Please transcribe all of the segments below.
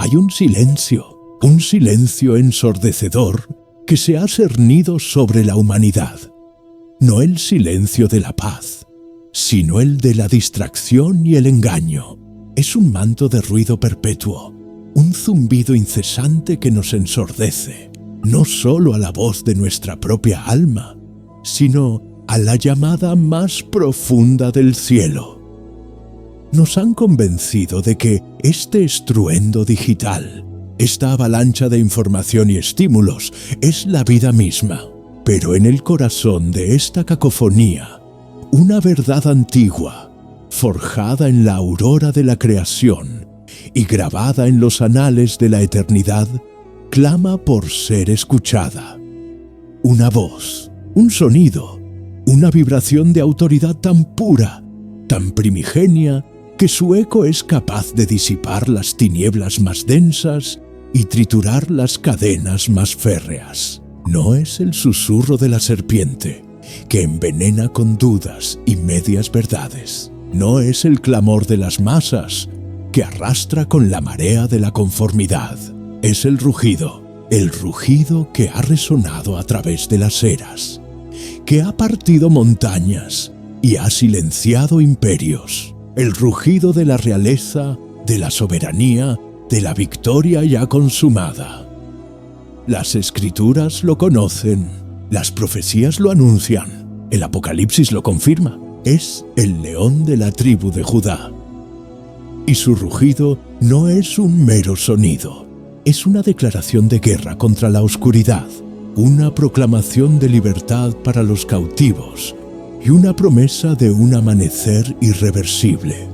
Hay un silencio ensordecedor que se ha cernido sobre la humanidad. No el silencio de la paz, sino el de la distracción y el engaño. Es un manto de ruido perpetuo, un zumbido incesante que nos ensordece, no solo a la voz de nuestra propia alma, sino a la llamada más profunda del cielo. Nos han convencido de que este estruendo digital, esta avalancha de información y estímulos, es la vida misma. Pero en el corazón de esta cacofonía, una verdad antigua, forjada en la aurora de la creación y grabada en los anales de la eternidad, clama por ser escuchada. Una voz, un sonido, una vibración de autoridad tan pura, tan primigenia, que su eco es capaz de disipar las tinieblas más densas y triturar las cadenas más férreas. No es el susurro de la serpiente, que envenena con dudas y medias verdades. No es el clamor de las masas, que arrastra con la marea de la conformidad. Es el rugido que ha resonado a través de las eras, que ha partido montañas y ha silenciado imperios. El rugido de la realeza, de la soberanía, de la victoria ya consumada. Las escrituras lo conocen, las profecías lo anuncian, el Apocalipsis lo confirma. Es el león de la tribu de Judá. Y su rugido no es un mero sonido, es una declaración de guerra contra la oscuridad, una proclamación de libertad para los cautivos y una promesa de un amanecer irreversible.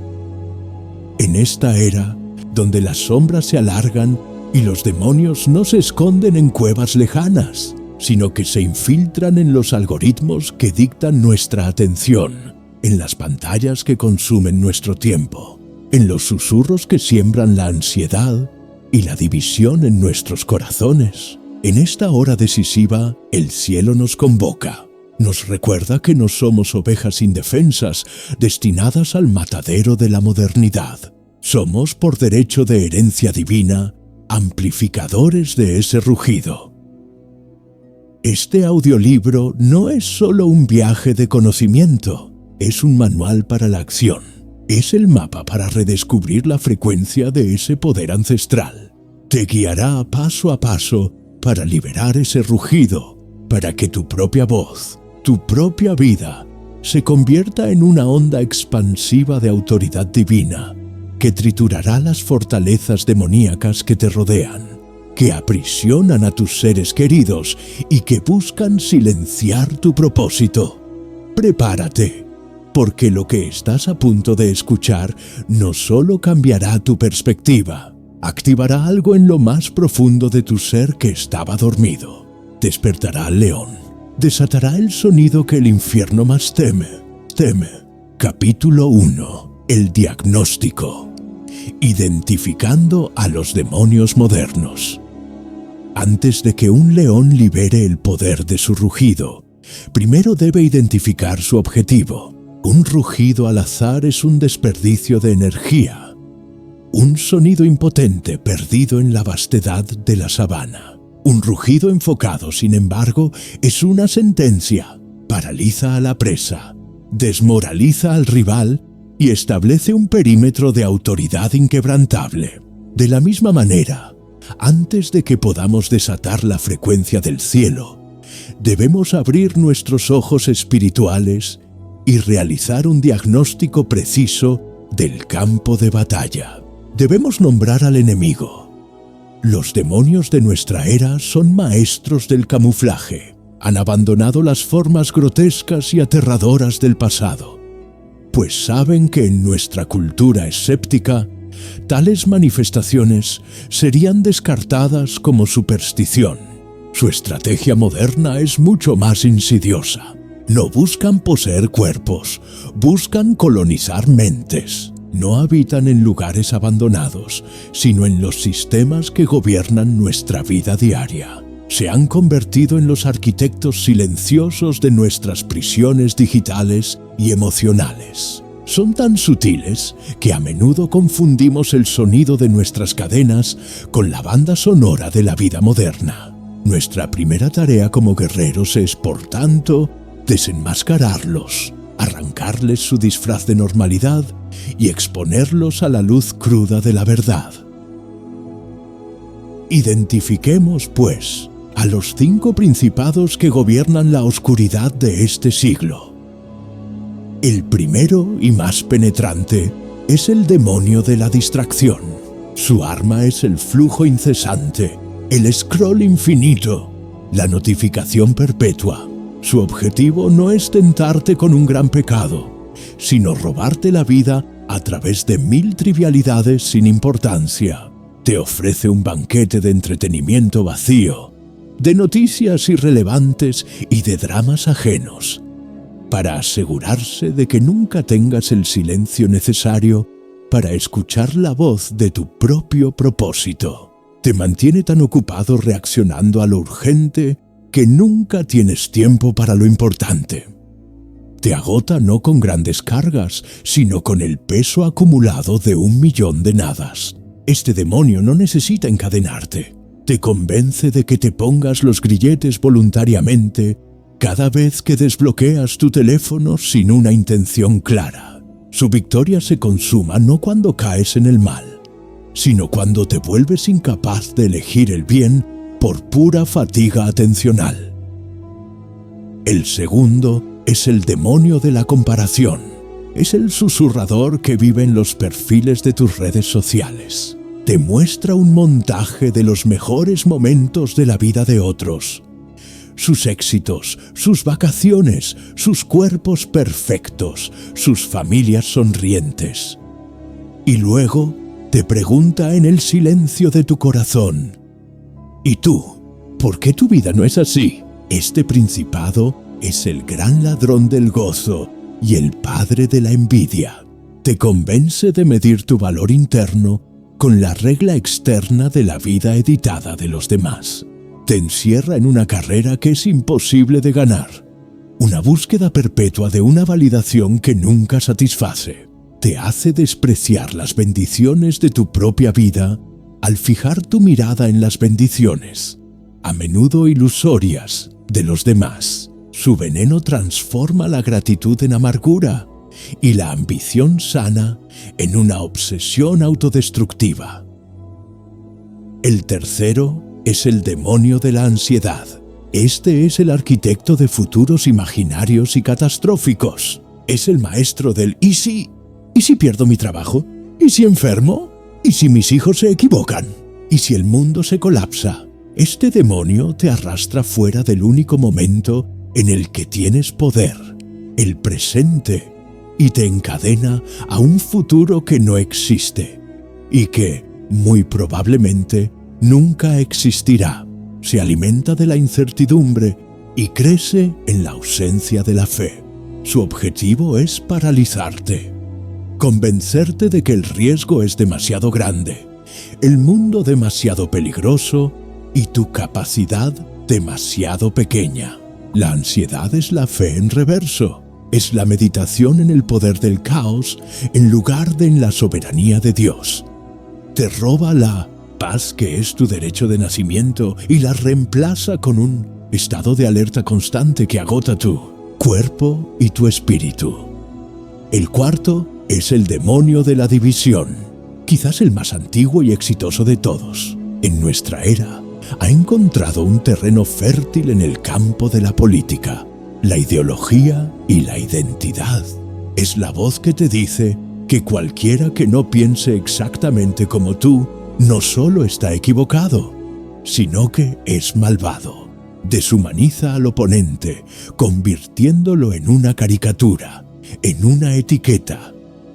En esta era, donde las sombras se alargan y los demonios no se esconden en cuevas lejanas, sino que se infiltran en los algoritmos que dictan nuestra atención, en las pantallas que consumen nuestro tiempo, en los susurros que siembran la ansiedad y la división en nuestros corazones. En esta hora decisiva, el cielo nos convoca. Nos recuerda que no somos ovejas indefensas destinadas al matadero de la modernidad. Somos, por derecho de herencia divina, amplificadores de ese rugido. Este audiolibro no es solo un viaje de conocimiento, es un manual para la acción. Es el mapa para redescubrir la frecuencia de ese poder ancestral. Te guiará paso a paso para liberar ese rugido, para que tu propia voz, tu propia vida, se convierta en una onda expansiva de autoridad divina, que triturará las fortalezas demoníacas que te rodean, que aprisionan a tus seres queridos y que buscan silenciar tu propósito. Prepárate, porque lo que estás a punto de escuchar no solo cambiará tu perspectiva, activará algo en lo más profundo de tu ser que estaba dormido. Despertará al león, desatará el sonido que el infierno más teme. Capítulo 1. El diagnóstico. Identificando a los demonios modernos. Antes de que un león libere el poder de su rugido, primero debe identificar su objetivo. Un rugido al azar es un desperdicio de energía, un sonido impotente perdido en la vastedad de la sabana. Un rugido enfocado, sin embargo, es una sentencia. Paraliza a la presa, desmoraliza al rival y establece un perímetro de autoridad inquebrantable. De la misma manera, antes de que podamos desatar la frecuencia del cielo, debemos abrir nuestros ojos espirituales y realizar un diagnóstico preciso del campo de batalla. Debemos nombrar al enemigo. Los demonios de nuestra era son maestros del camuflaje. Han abandonado las formas grotescas y aterradoras del pasado, pues saben que en nuestra cultura escéptica, tales manifestaciones serían descartadas como superstición. Su estrategia moderna es mucho más insidiosa. No buscan poseer cuerpos, buscan colonizar mentes. No habitan en lugares abandonados, sino en los sistemas que gobiernan nuestra vida diaria. Se han convertido en los arquitectos silenciosos de nuestras prisiones digitales y emocionales. Son tan sutiles que a menudo confundimos el sonido de nuestras cadenas con la banda sonora de la vida moderna. Nuestra primera tarea como guerreros es, por tanto, desenmascararlos, arrancarles su disfraz de normalidad y exponerlos a la luz cruda de la verdad. Identifiquemos, pues, a los 5 principados que gobiernan la oscuridad de este siglo. El primero y más penetrante es el demonio de la distracción. Su arma es el flujo incesante, el scroll infinito, la notificación perpetua. Su objetivo no es tentarte con un gran pecado, sino robarte la vida a través de 1000 trivialidades sin importancia. Te ofrece un banquete de entretenimiento vacío, de noticias irrelevantes y de dramas ajenos, para asegurarse de que nunca tengas el silencio necesario para escuchar la voz de tu propio propósito. Te mantiene tan ocupado reaccionando a lo urgente que nunca tienes tiempo para lo importante. Te agota no con grandes cargas, sino con el peso acumulado de 1.000.000 de nadas. Este demonio no necesita encadenarte. Te convence de que te pongas los grilletes voluntariamente cada vez que desbloqueas tu teléfono sin una intención clara. Su victoria se consuma no cuando caes en el mal, sino cuando te vuelves incapaz de elegir el bien por pura fatiga atencional. El segundo es el demonio de la comparación. Es el susurrador que vive en los perfiles de tus redes sociales. Te muestra un montaje de los mejores momentos de la vida de otros. Sus éxitos, sus vacaciones, sus cuerpos perfectos, sus familias sonrientes. Y luego te pregunta en el silencio de tu corazón: ¿y tú? ¿Por qué tu vida no es así? Este principado es el gran ladrón del gozo y el padre de la envidia. Te convence de medir tu valor interno con la regla externa de la vida editada de los demás. Te encierra en una carrera que es imposible de ganar, una búsqueda perpetua de una validación que nunca satisface. Te hace despreciar las bendiciones de tu propia vida al fijar tu mirada en las bendiciones, a menudo ilusorias, de los demás. Su veneno transforma la gratitud en amargura y la ambición sana en una obsesión autodestructiva. El tercero es el demonio de la ansiedad. Este es el arquitecto de futuros imaginarios y catastróficos. Es el maestro del ¿y si? ¿Y si pierdo mi trabajo? ¿Y si enfermo? ¿Y si mis hijos se equivocan? ¿Y si el mundo se colapsa? Este demonio te arrastra fuera del único momento en el que tienes poder, el presente, y te encadena a un futuro que no existe y que, muy probablemente, nunca existirá. Se alimenta de la incertidumbre y crece en la ausencia de la fe. Su objetivo es paralizarte, convencerte de que el riesgo es demasiado grande, el mundo demasiado peligroso y tu capacidad demasiado pequeña. La ansiedad es la fe en reverso. Es la meditación en el poder del caos en lugar de en la soberanía de Dios. Te roba la paz que es tu derecho de nacimiento y la reemplaza con un estado de alerta constante que agota tu cuerpo y tu espíritu. El cuarto es el demonio de la división, quizás el más antiguo y exitoso de todos. En nuestra era, ha encontrado un terreno fértil en el campo de la política, la ideología y la identidad. Es la voz que te dice que cualquiera que no piense exactamente como tú no solo está equivocado, sino que es malvado. Deshumaniza al oponente, convirtiéndolo en una caricatura, en una etiqueta.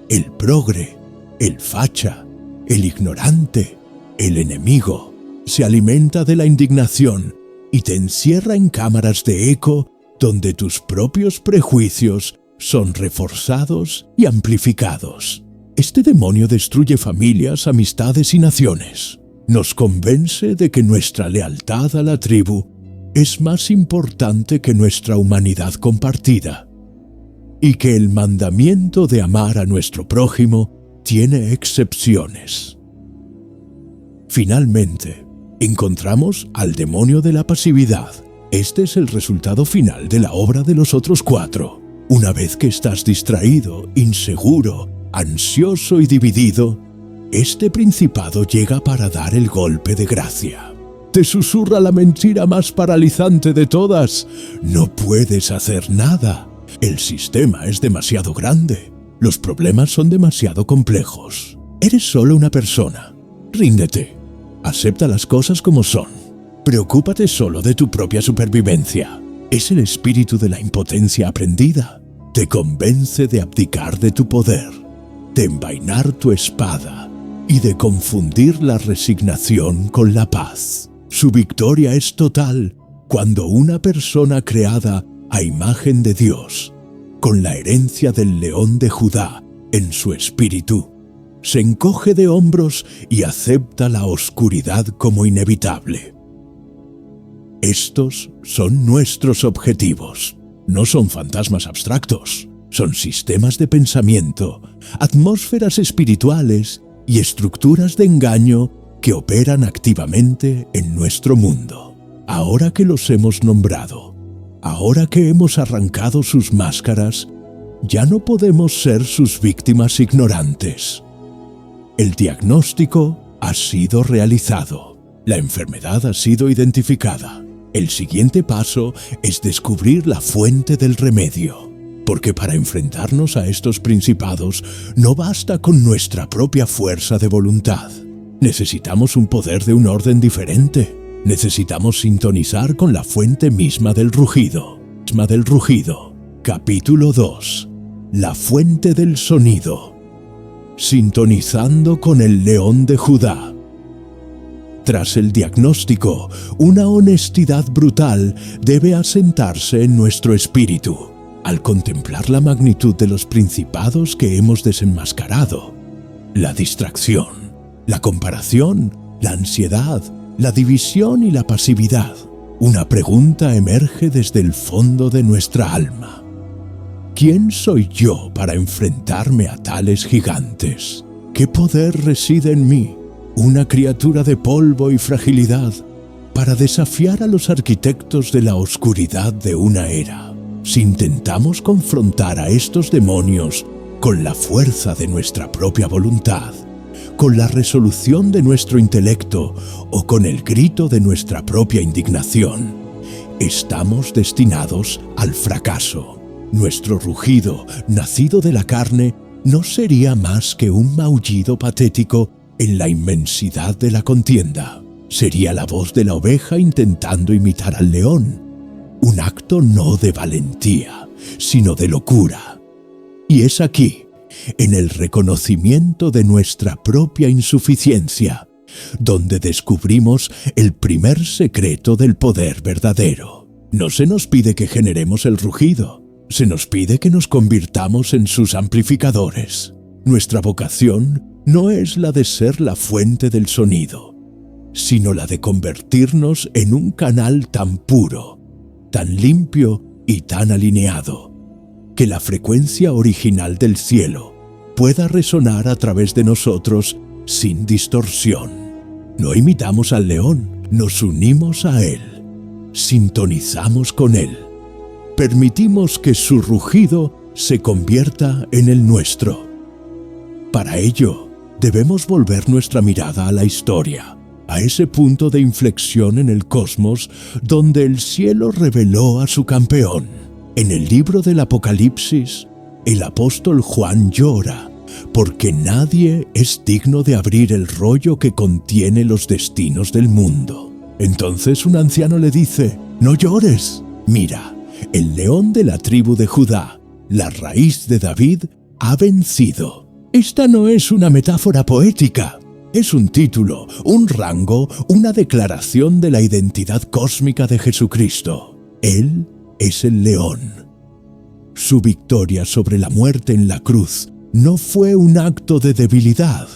El progre, el facha, el ignorante, el enemigo. Se alimenta de la indignación y te encierra en cámaras de eco donde tus propios prejuicios son reforzados y amplificados. Este demonio destruye familias, amistades y naciones. Nos convence de que nuestra lealtad a la tribu es más importante que nuestra humanidad compartida. y que el mandamiento de amar a nuestro prójimo tiene excepciones. Finalmente, encontramos al demonio de la pasividad. Este es el resultado final de la obra de los otros 4. Una vez que estás distraído, inseguro, ansioso y dividido, este principado llega para dar el golpe de gracia. Te susurra la mentira más paralizante de todas: no puedes hacer nada. El sistema es demasiado grande. Los problemas son demasiado complejos. Eres solo una persona. Ríndete. Acepta las cosas como son. Preocúpate solo de tu propia supervivencia. Es el espíritu de la impotencia aprendida. Te convence de abdicar de tu poder, de envainar tu espada y de confundir la resignación con la paz. Su victoria es total cuando una persona creada a imagen de Dios, con la herencia del león de Judá en su espíritu, se encoge de hombros y acepta la oscuridad como inevitable. Estos son nuestros objetivos. No son fantasmas abstractos, son sistemas de pensamiento, atmósferas espirituales y estructuras de engaño que operan activamente en nuestro mundo. Ahora que los hemos nombrado, ahora que hemos arrancado sus máscaras, ya no podemos ser sus víctimas ignorantes. El diagnóstico ha sido realizado, la enfermedad ha sido identificada. El siguiente paso es descubrir la fuente del remedio, porque para enfrentarnos a estos principados no basta con nuestra propia fuerza de voluntad. Necesitamos un poder de un orden diferente. Necesitamos sintonizar con la fuente misma del rugido. Capítulo 2. La fuente del sonido. Sintonizando con el león de Judá. Tras el diagnóstico, una honestidad brutal debe asentarse en nuestro espíritu, al contemplar la magnitud de los principados que hemos desenmascarado. La distracción, la comparación, la ansiedad, la división y la pasividad. Una pregunta emerge desde el fondo de nuestra alma. ¿Quién soy yo para enfrentarme a tales gigantes? ¿Qué poder reside en mí, una criatura de polvo y fragilidad, para desafiar a los arquitectos de la oscuridad de una era? Si intentamos confrontar a estos demonios con la fuerza de nuestra propia voluntad, con la resolución de nuestro intelecto o con el grito de nuestra propia indignación, estamos destinados al fracaso. Nuestro rugido, nacido de la carne, no sería más que un maullido patético en la inmensidad de la contienda. Sería la voz de la oveja intentando imitar al león. Un acto no de valentía, sino de locura. Y es aquí, en el reconocimiento de nuestra propia insuficiencia, donde descubrimos el primer secreto del poder verdadero. No se nos pide que generemos el rugido, se nos pide que nos convirtamos en sus amplificadores. Nuestra vocación no es la de ser la fuente del sonido, sino la de convertirnos en un canal tan puro, tan limpio y tan alineado, que la frecuencia original del cielo pueda resonar a través de nosotros sin distorsión. No imitamos al león, nos unimos a él, sintonizamos con él. Permitimos que su rugido se convierta en el nuestro. Para ello, debemos volver nuestra mirada a la historia, a ese punto de inflexión en el cosmos donde el cielo reveló a su campeón. En el libro del Apocalipsis, el apóstol Juan llora, porque nadie es digno de abrir el rollo que contiene los destinos del mundo. Entonces un anciano le dice: «No llores, mira, el león de la tribu de Judá, la raíz de David, ha vencido». Esta no es una metáfora poética, es un título, un rango, una declaración de la identidad cósmica de Jesucristo. Él es el león. Su victoria sobre la muerte en la cruz no fue un acto de debilidad,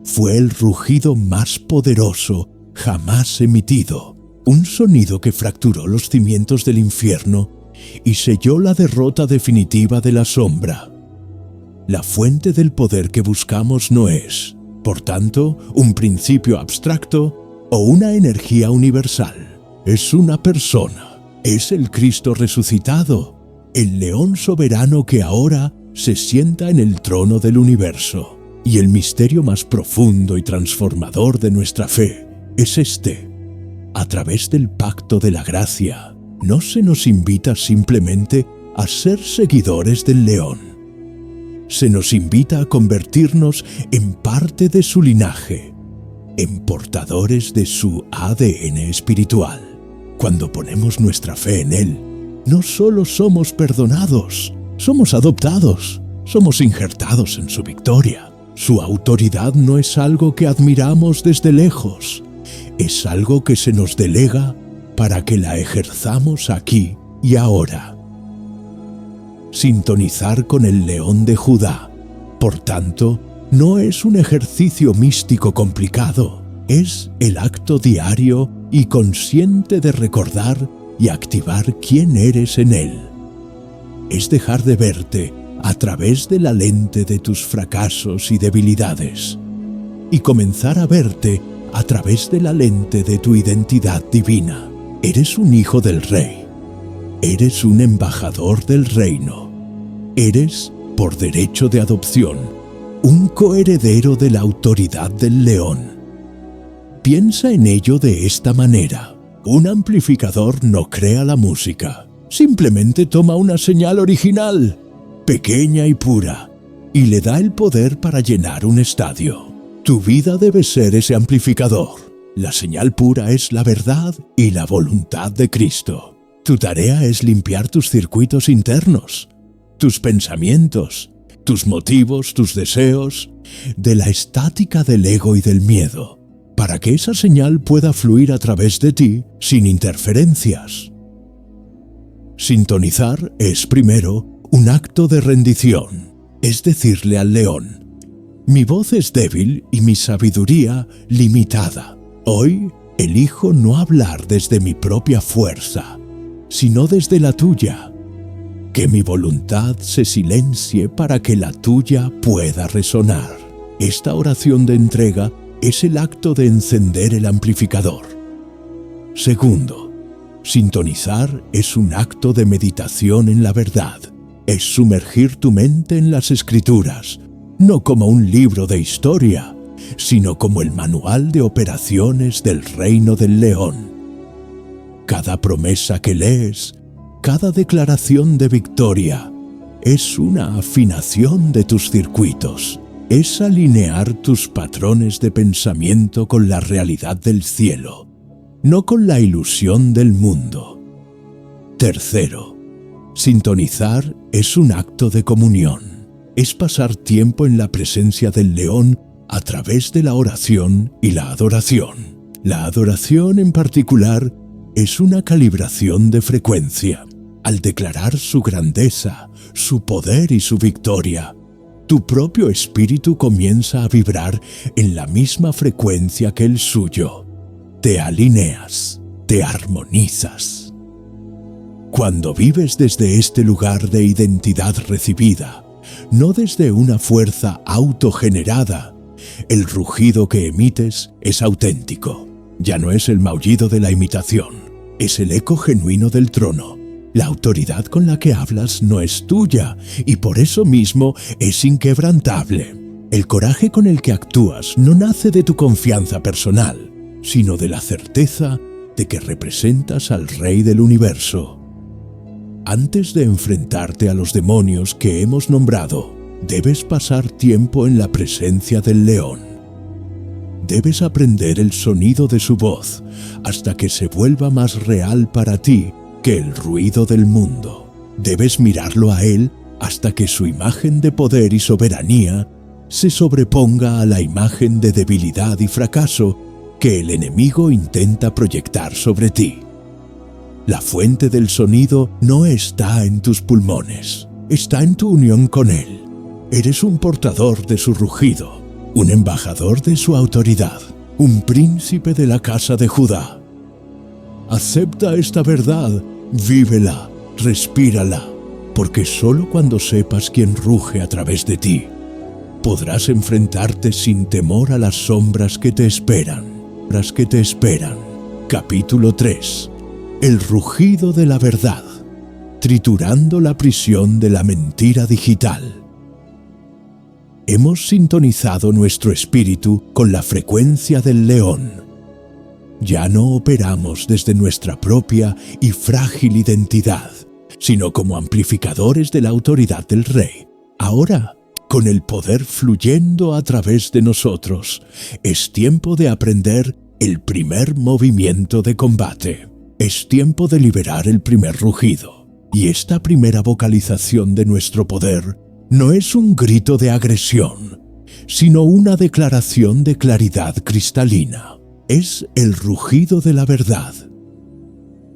fue el rugido más poderoso jamás emitido, un sonido que fracturó los cimientos del infierno y selló la derrota definitiva de la sombra. La fuente del poder que buscamos no es, por tanto, un principio abstracto o una energía universal. Es una persona, es el Cristo resucitado, el león soberano que ahora se sienta en el trono del universo. Y el misterio más profundo y transformador de nuestra fe es este. A través del pacto de la gracia, no se nos invita simplemente a ser seguidores del león. Se nos invita a convertirnos en parte de su linaje, en portadores de su ADN espiritual. Cuando ponemos nuestra fe en Él, no solo somos perdonados, somos adoptados, somos injertados en su victoria. Su autoridad no es algo que admiramos desde lejos, es algo que se nos delega para que la ejerzamos aquí y ahora. Sintonizar con el león de Judá, por tanto, no es un ejercicio místico complicado, es el acto diario y consciente de recordar y activar quién eres en Él. Es dejar de verte a través de la lente de tus fracasos y debilidades, y comenzar a verte a través de la lente de tu identidad divina. Eres un hijo del Rey, eres un embajador del reino, eres, por derecho de adopción, un coheredero de la autoridad del león. Piensa en ello de esta manera. Un amplificador no crea la música, simplemente toma una señal original, pequeña y pura, y le da el poder para llenar un estadio. Tu vida debe ser ese amplificador. La señal pura es la verdad y la voluntad de Cristo. Tu tarea es limpiar tus circuitos internos, tus pensamientos, tus motivos, tus deseos, de la estática del ego y del miedo, para que esa señal pueda fluir a través de ti sin interferencias. Sintonizar es primero un acto de rendición, es decirle al león: mi voz es débil y mi sabiduría limitada. Hoy elijo no hablar desde mi propia fuerza, sino desde la tuya. Que mi voluntad se silencie para que la tuya pueda resonar. Esta oración de entrega es el acto de encender el amplificador. Segundo, sintonizar es un acto de meditación en la verdad. Es sumergir tu mente en las Escrituras, no como un libro de historia, sino como el manual de operaciones del reino del león. Cada promesa que lees, cada declaración de victoria, es una afinación de tus circuitos, es alinear tus patrones de pensamiento con la realidad del cielo, no con la ilusión del mundo. Tercero, sintonizar es un acto de comunión, es pasar tiempo en la presencia del león a través de la oración y la adoración. La adoración en particular es una calibración de frecuencia. Al declarar su grandeza, su poder y su victoria, tu propio espíritu comienza a vibrar en la misma frecuencia que el suyo. Te alineas, te armonizas. Cuando vives desde este lugar de identidad recibida, no desde una fuerza autogenerada, el rugido que emites es auténtico. Ya no es el maullido de la imitación, es el eco genuino del trono. La autoridad con la que hablas no es tuya y por eso mismo es inquebrantable. El coraje con el que actúas no nace de tu confianza personal, sino de la certeza de que representas al Rey del universo. Antes de enfrentarte a los demonios que hemos nombrado, debes pasar tiempo en la presencia del león. Debes aprender el sonido de su voz hasta que se vuelva más real para ti que el ruido del mundo. Debes mirarlo a él hasta que su imagen de poder y soberanía se sobreponga a la imagen de debilidad y fracaso que el enemigo intenta proyectar sobre ti. La fuente del sonido no está en tus pulmones, está en tu unión con él. Eres un portador de su rugido, un embajador de su autoridad, un príncipe de la casa de Judá. Acepta esta verdad, vívela respírala, porque solo cuando sepas quién ruge a través de ti, podrás enfrentarte sin temor a las sombras que te esperan. Capítulo 3. El rugido de la verdad. Triturando la prisión de la mentira digital. Hemos sintonizado nuestro espíritu con la frecuencia del león. Ya no operamos desde nuestra propia y frágil identidad, sino como amplificadores de la autoridad del Rey. Ahora, con el poder fluyendo a través de nosotros, es tiempo de aprender el primer movimiento de combate. Es tiempo de liberar el primer rugido. Y esta primera vocalización de nuestro poder no es un grito de agresión, sino una declaración de claridad cristalina. Es el rugido de la verdad.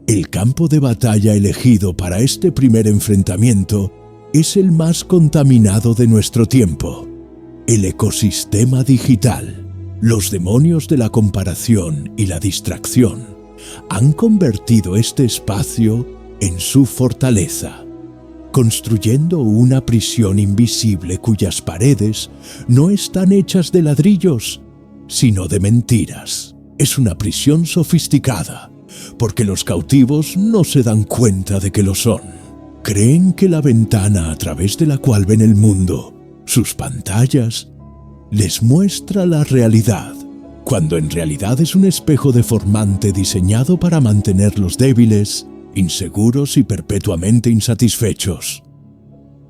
El campo de batalla elegido para este primer enfrentamiento es el más contaminado de nuestro tiempo, el ecosistema digital. Los demonios de la comparación y la distracción han convertido este espacio en su fortaleza, construyendo una prisión invisible cuyas paredes no están hechas de ladrillos, sino de mentiras. Es una prisión sofisticada, porque los cautivos no se dan cuenta de que lo son. Creen que la ventana a través de la cual ven el mundo, sus pantallas, les muestra la realidad, cuando en realidad es un espejo deformante diseñado para mantenerlos débiles, inseguros y perpetuamente insatisfechos.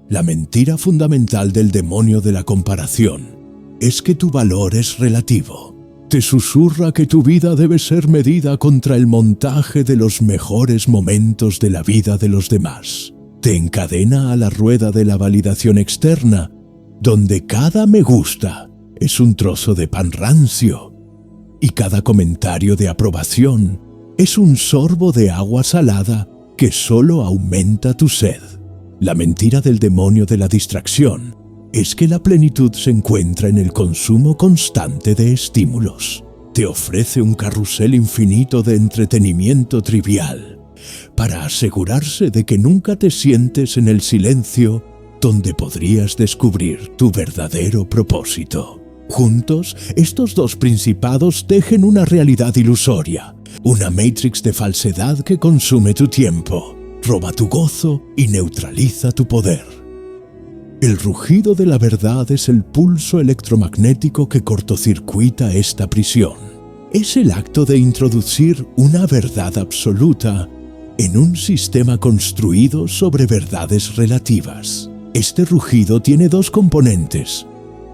La mentira fundamental del demonio de la comparación es que tu valor es relativo. Te susurra que tu vida debe ser medida contra el montaje de los mejores momentos de la vida de los demás. Te encadena a la rueda de la validación externa, donde cada me gusta es un trozo de pan rancio y cada comentario de aprobación es un sorbo de agua salada que solo aumenta tu sed. La mentira del demonio de la distracción es que la plenitud se encuentra en el consumo constante de estímulos. Te ofrece un carrusel infinito de entretenimiento trivial para asegurarse de que nunca te sientes en el silencio donde podrías descubrir tu verdadero propósito. Juntos, estos dos principados tejen una realidad ilusoria, una matrix de falsedad que consume tu tiempo, roba tu gozo y neutraliza tu poder. El rugido de la verdad es el pulso electromagnético que cortocircuita esta prisión. Es el acto de introducir una verdad absoluta en un sistema construido sobre verdades relativas. Este rugido tiene dos componentes,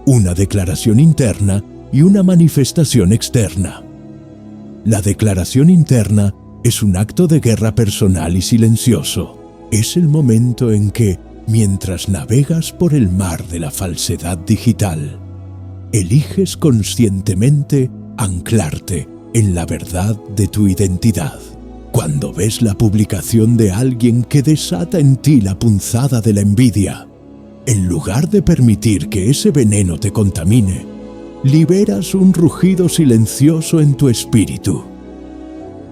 una declaración interna y una manifestación externa. La declaración interna es un acto de guerra personal y silencioso. Es el momento en que, mientras navegas por el mar de la falsedad digital, eliges conscientemente anclarte en la verdad de tu identidad. Cuando ves la publicación de alguien que desata en ti la punzada de la envidia, en lugar de permitir que ese veneno te contamine, liberas un rugido silencioso en tu espíritu.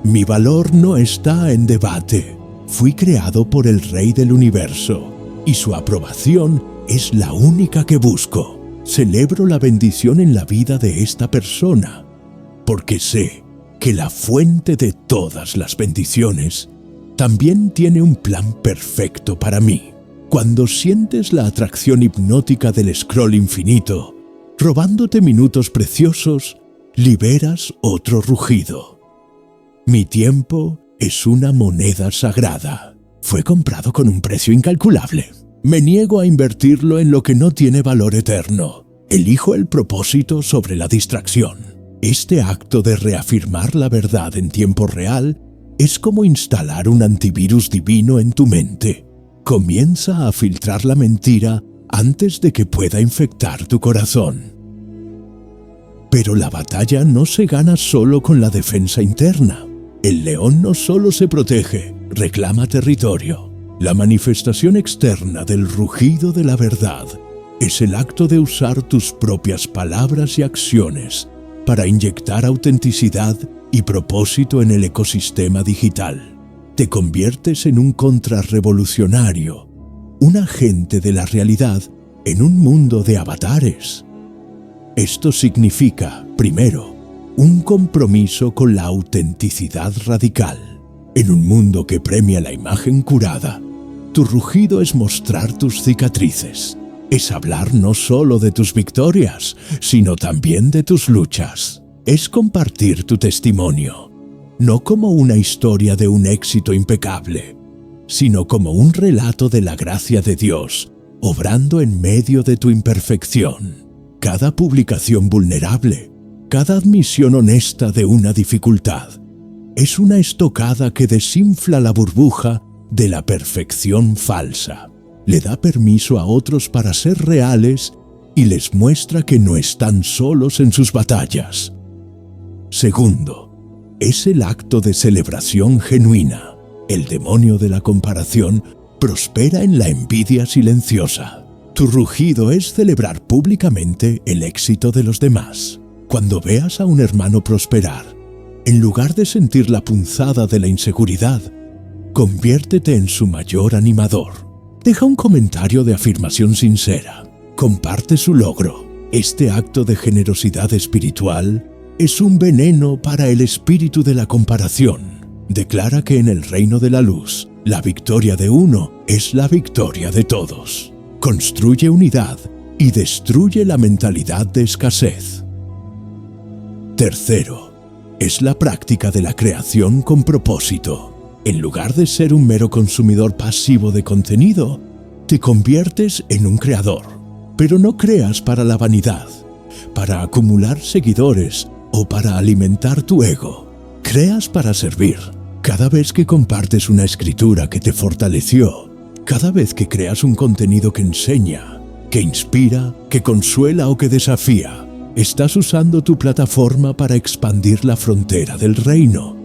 Mi valor no está en debate. Fui creado por el Rey del Universo y su aprobación es la única que busco. Celebro la bendición en la vida de esta persona, porque sé que la fuente de todas las bendiciones también tiene un plan perfecto para mí. Cuando sientes la atracción hipnótica del scroll infinito, robándote minutos preciosos, liberas otro rugido. Mi tiempo es una moneda sagrada. Fue comprado con un precio incalculable. Me niego a invertirlo en lo que no tiene valor eterno. Elijo el propósito sobre la distracción. Este acto de reafirmar la verdad en tiempo real es como instalar un antivirus divino en tu mente. Comienza a filtrar la mentira antes de que pueda infectar tu corazón. Pero la batalla no se gana solo con la defensa interna. El león no solo se protege, reclama territorio. La manifestación externa del rugido de la verdad es el acto de usar tus propias palabras y acciones para inyectar autenticidad y propósito en el ecosistema digital. te conviertes en un contrarrevolucionario, un agente de la realidad en un mundo de avatares. Esto significa, primero, un compromiso con la autenticidad radical. En un mundo que premia la imagen curada, tu rugido es mostrar tus cicatrices. Es hablar no solo de tus victorias, sino también de tus luchas. Es compartir tu testimonio, no como una historia de un éxito impecable, sino como un relato de la gracia de Dios, obrando en medio de tu imperfección. Cada publicación vulnerable, cada admisión honesta de una dificultad, es una estocada que desinfla la burbuja de la perfección falsa. Le da permiso a otros para ser reales y les muestra que no están solos en sus batallas. Segundo, es el acto de celebración genuina. El demonio de la comparación prospera en la envidia silenciosa. Tu rugido es celebrar públicamente el éxito de los demás. Cuando veas a un hermano prosperar, en lugar de sentir la punzada de la inseguridad, conviértete en su mayor animador. Deja un comentario de afirmación sincera. Comparte su logro. Este acto de generosidad espiritual es un veneno para el espíritu de la comparación. Declara que en el reino de la luz, la victoria de uno es la victoria de todos. Construye unidad y destruye la mentalidad de escasez. Tercero, es la práctica de la creación con propósito. En lugar de ser un mero consumidor pasivo de contenido, te conviertes en un creador. Pero no creas para la vanidad, para acumular seguidores o para alimentar tu ego. Creas para servir. Cada vez que compartes una escritura que te fortaleció, cada vez que creas un contenido que enseña, que inspira, que consuela o que desafía, estás usando tu plataforma para expandir la frontera del reino.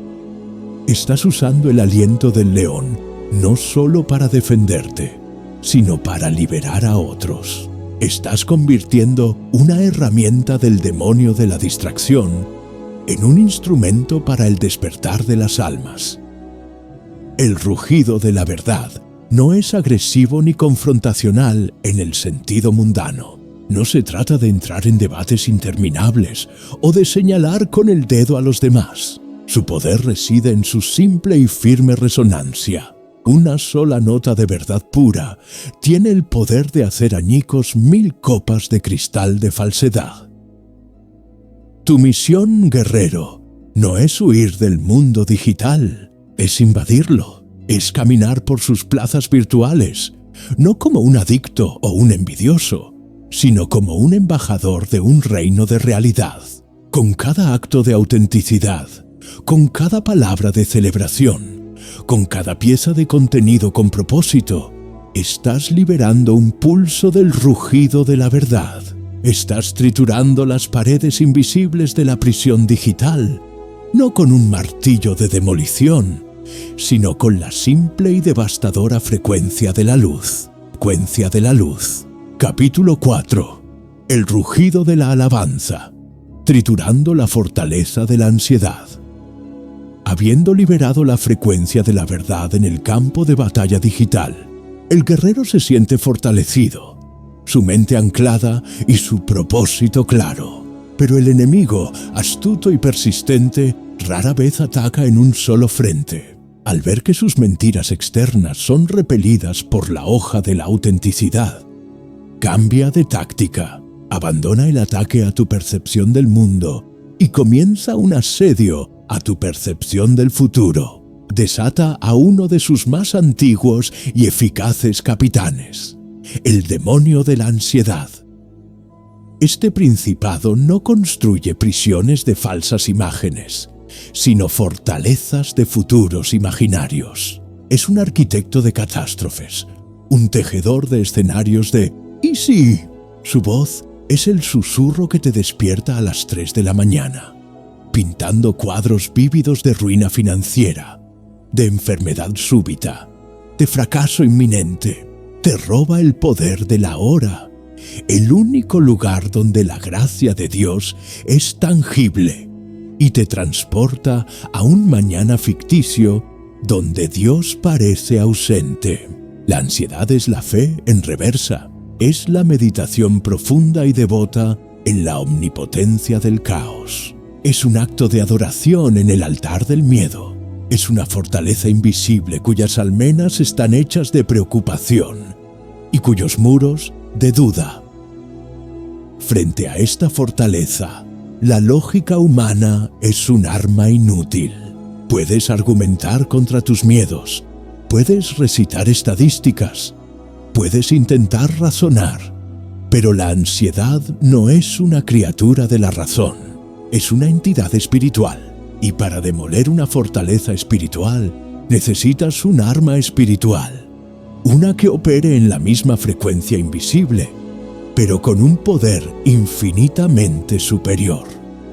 Estás usando el aliento del león no solo para defenderte, sino para liberar a otros. Estás convirtiendo una herramienta del demonio de la distracción en un instrumento para el despertar de las almas. El rugido de la verdad no es agresivo ni confrontacional en el sentido mundano. No se trata de entrar en debates interminables o de señalar con el dedo a los demás. Su poder reside en su simple y firme resonancia. Una sola nota de verdad pura tiene el poder de hacer añicos 1000 copas de cristal de falsedad. Tu misión, guerrero, no es huir del mundo digital, es invadirlo, es caminar por sus plazas virtuales, no como un adicto o un envidioso, sino como un embajador de un reino de realidad. Con cada acto de autenticidad, con cada palabra de celebración, con cada pieza de contenido con propósito, estás liberando un pulso del rugido de la verdad. Estás triturando las paredes invisibles de la prisión digital, no con un martillo de demolición, sino con la simple y devastadora frecuencia de la luz. Frecuencia de la luz. Capítulo 4. El rugido de la alabanza. Triturando la fortaleza de la ansiedad. Habiendo liberado la frecuencia de la verdad en el campo de batalla digital, el guerrero se siente fortalecido, su mente anclada y su propósito claro. Pero el enemigo, astuto y persistente, rara vez ataca en un solo frente. Al ver que sus mentiras externas son repelidas por la hoja de la autenticidad, cambia de táctica, abandona el ataque a tu percepción del mundo y comienza un asedio a tu percepción del futuro. Desata a uno de sus más antiguos y eficaces capitanes, el demonio de la ansiedad. Este principado no construye prisiones de falsas imágenes, sino fortalezas de futuros imaginarios. Es un arquitecto de catástrofes, un tejedor de escenarios de «¿y si?». Su voz es el susurro que te despierta a las 3 de la mañana, pintando cuadros vívidos de ruina financiera, de enfermedad súbita, de fracaso inminente. Te roba el poder de la hora, el único lugar donde la gracia de Dios es tangible, y te transporta a un mañana ficticio donde Dios parece ausente. La ansiedad es la fe en reversa. Es la meditación profunda y devota en la omnipotencia del caos. Es un acto de adoración en el altar del miedo. Es una fortaleza invisible cuyas almenas están hechas de preocupación y cuyos muros de duda. Frente a esta fortaleza, la lógica humana es un arma inútil. Puedes argumentar contra tus miedos, puedes recitar estadísticas, puedes intentar razonar, pero la ansiedad no es una criatura de la razón, es una entidad espiritual, y para demoler una fortaleza espiritual necesitas un arma espiritual, una que opere en la misma frecuencia invisible, pero con un poder infinitamente superior.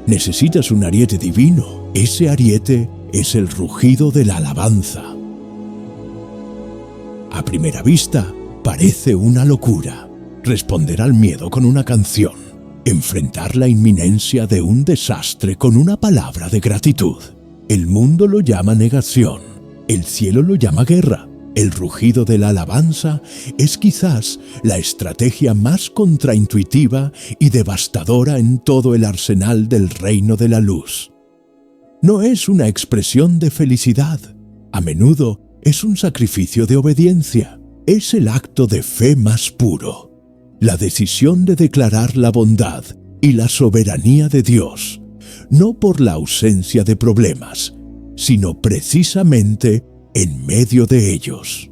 Necesitas un ariete divino. Ese ariete es el rugido de la alabanza. A primera vista, parece una locura responder al miedo con una canción, enfrentar la inminencia de un desastre con una palabra de gratitud. El mundo lo llama negación, el cielo lo llama guerra. El rugido de la alabanza es quizás la estrategia más contraintuitiva y devastadora en todo el arsenal del reino de la luz. No es una expresión de felicidad, a menudo es un sacrificio de obediencia, es el acto de fe más puro, la decisión de declarar la bondad y la soberanía de Dios, no por la ausencia de problemas, sino precisamente en medio de ellos.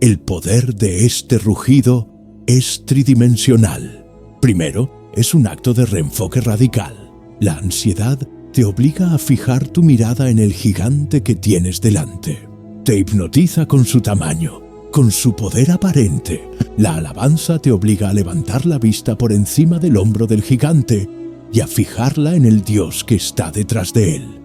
El poder de este rugido es tridimensional. Primero, es un acto de reenfoque radical. La ansiedad te obliga a fijar tu mirada en el gigante que tienes delante. Te hipnotiza con su tamaño, con su poder aparente. La alabanza te obliga a levantar la vista por encima del hombro del gigante y a fijarla en el Dios que está detrás de él.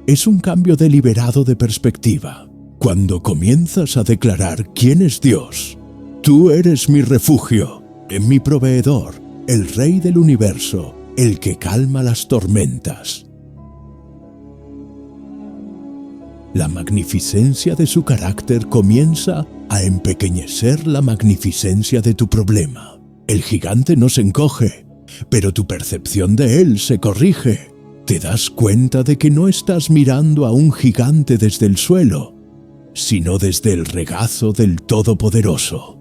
Es un cambio deliberado de perspectiva. Cuando comienzas a declarar quién es Dios, tú eres mi refugio, mi proveedor, el Rey del universo, el que calma las tormentas. La magnificencia de su carácter comienza a empequeñecer la magnificencia de tu problema. El gigante no se encoge, pero tu percepción de él se corrige. Te das cuenta de que no estás mirando a un gigante desde el suelo, sino desde el regazo del Todopoderoso.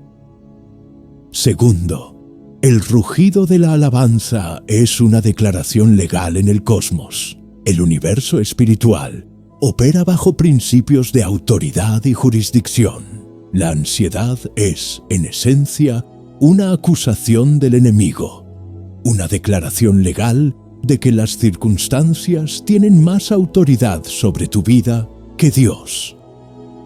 Segundo, el rugido de la alabanza es una declaración legal en el cosmos. El universo espiritual opera bajo principios de autoridad y jurisdicción. La ansiedad es, en esencia, una acusación del enemigo, una declaración legal de que las circunstancias tienen más autoridad sobre tu vida que Dios.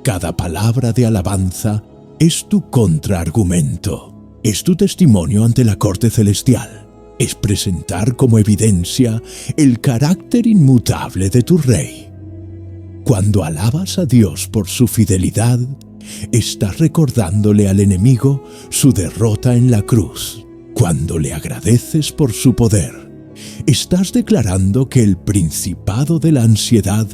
Cada palabra de alabanza es tu contraargumento, es tu testimonio ante la corte celestial, es presentar como evidencia el carácter inmutable de tu Rey. Cuando alabas a Dios por su fidelidad, estás recordándole al enemigo su derrota en la cruz. Cuando le agradeces por su poder, estás declarando que el principado de la ansiedad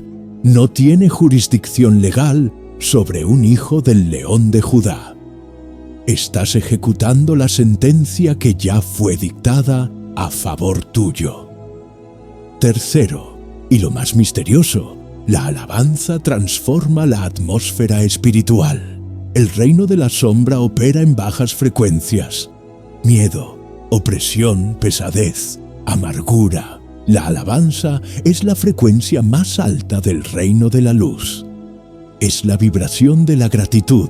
no tiene jurisdicción legal sobre un hijo del león de Judá. Estás ejecutando la sentencia que ya fue dictada a favor tuyo. Tercero, y lo más misterioso, la alabanza transforma la atmósfera espiritual. El reino de la sombra opera en bajas frecuencias. Miedo, opresión, pesadez, amargura. La alabanza es la frecuencia más alta del reino de la luz. Es la vibración de la gratitud,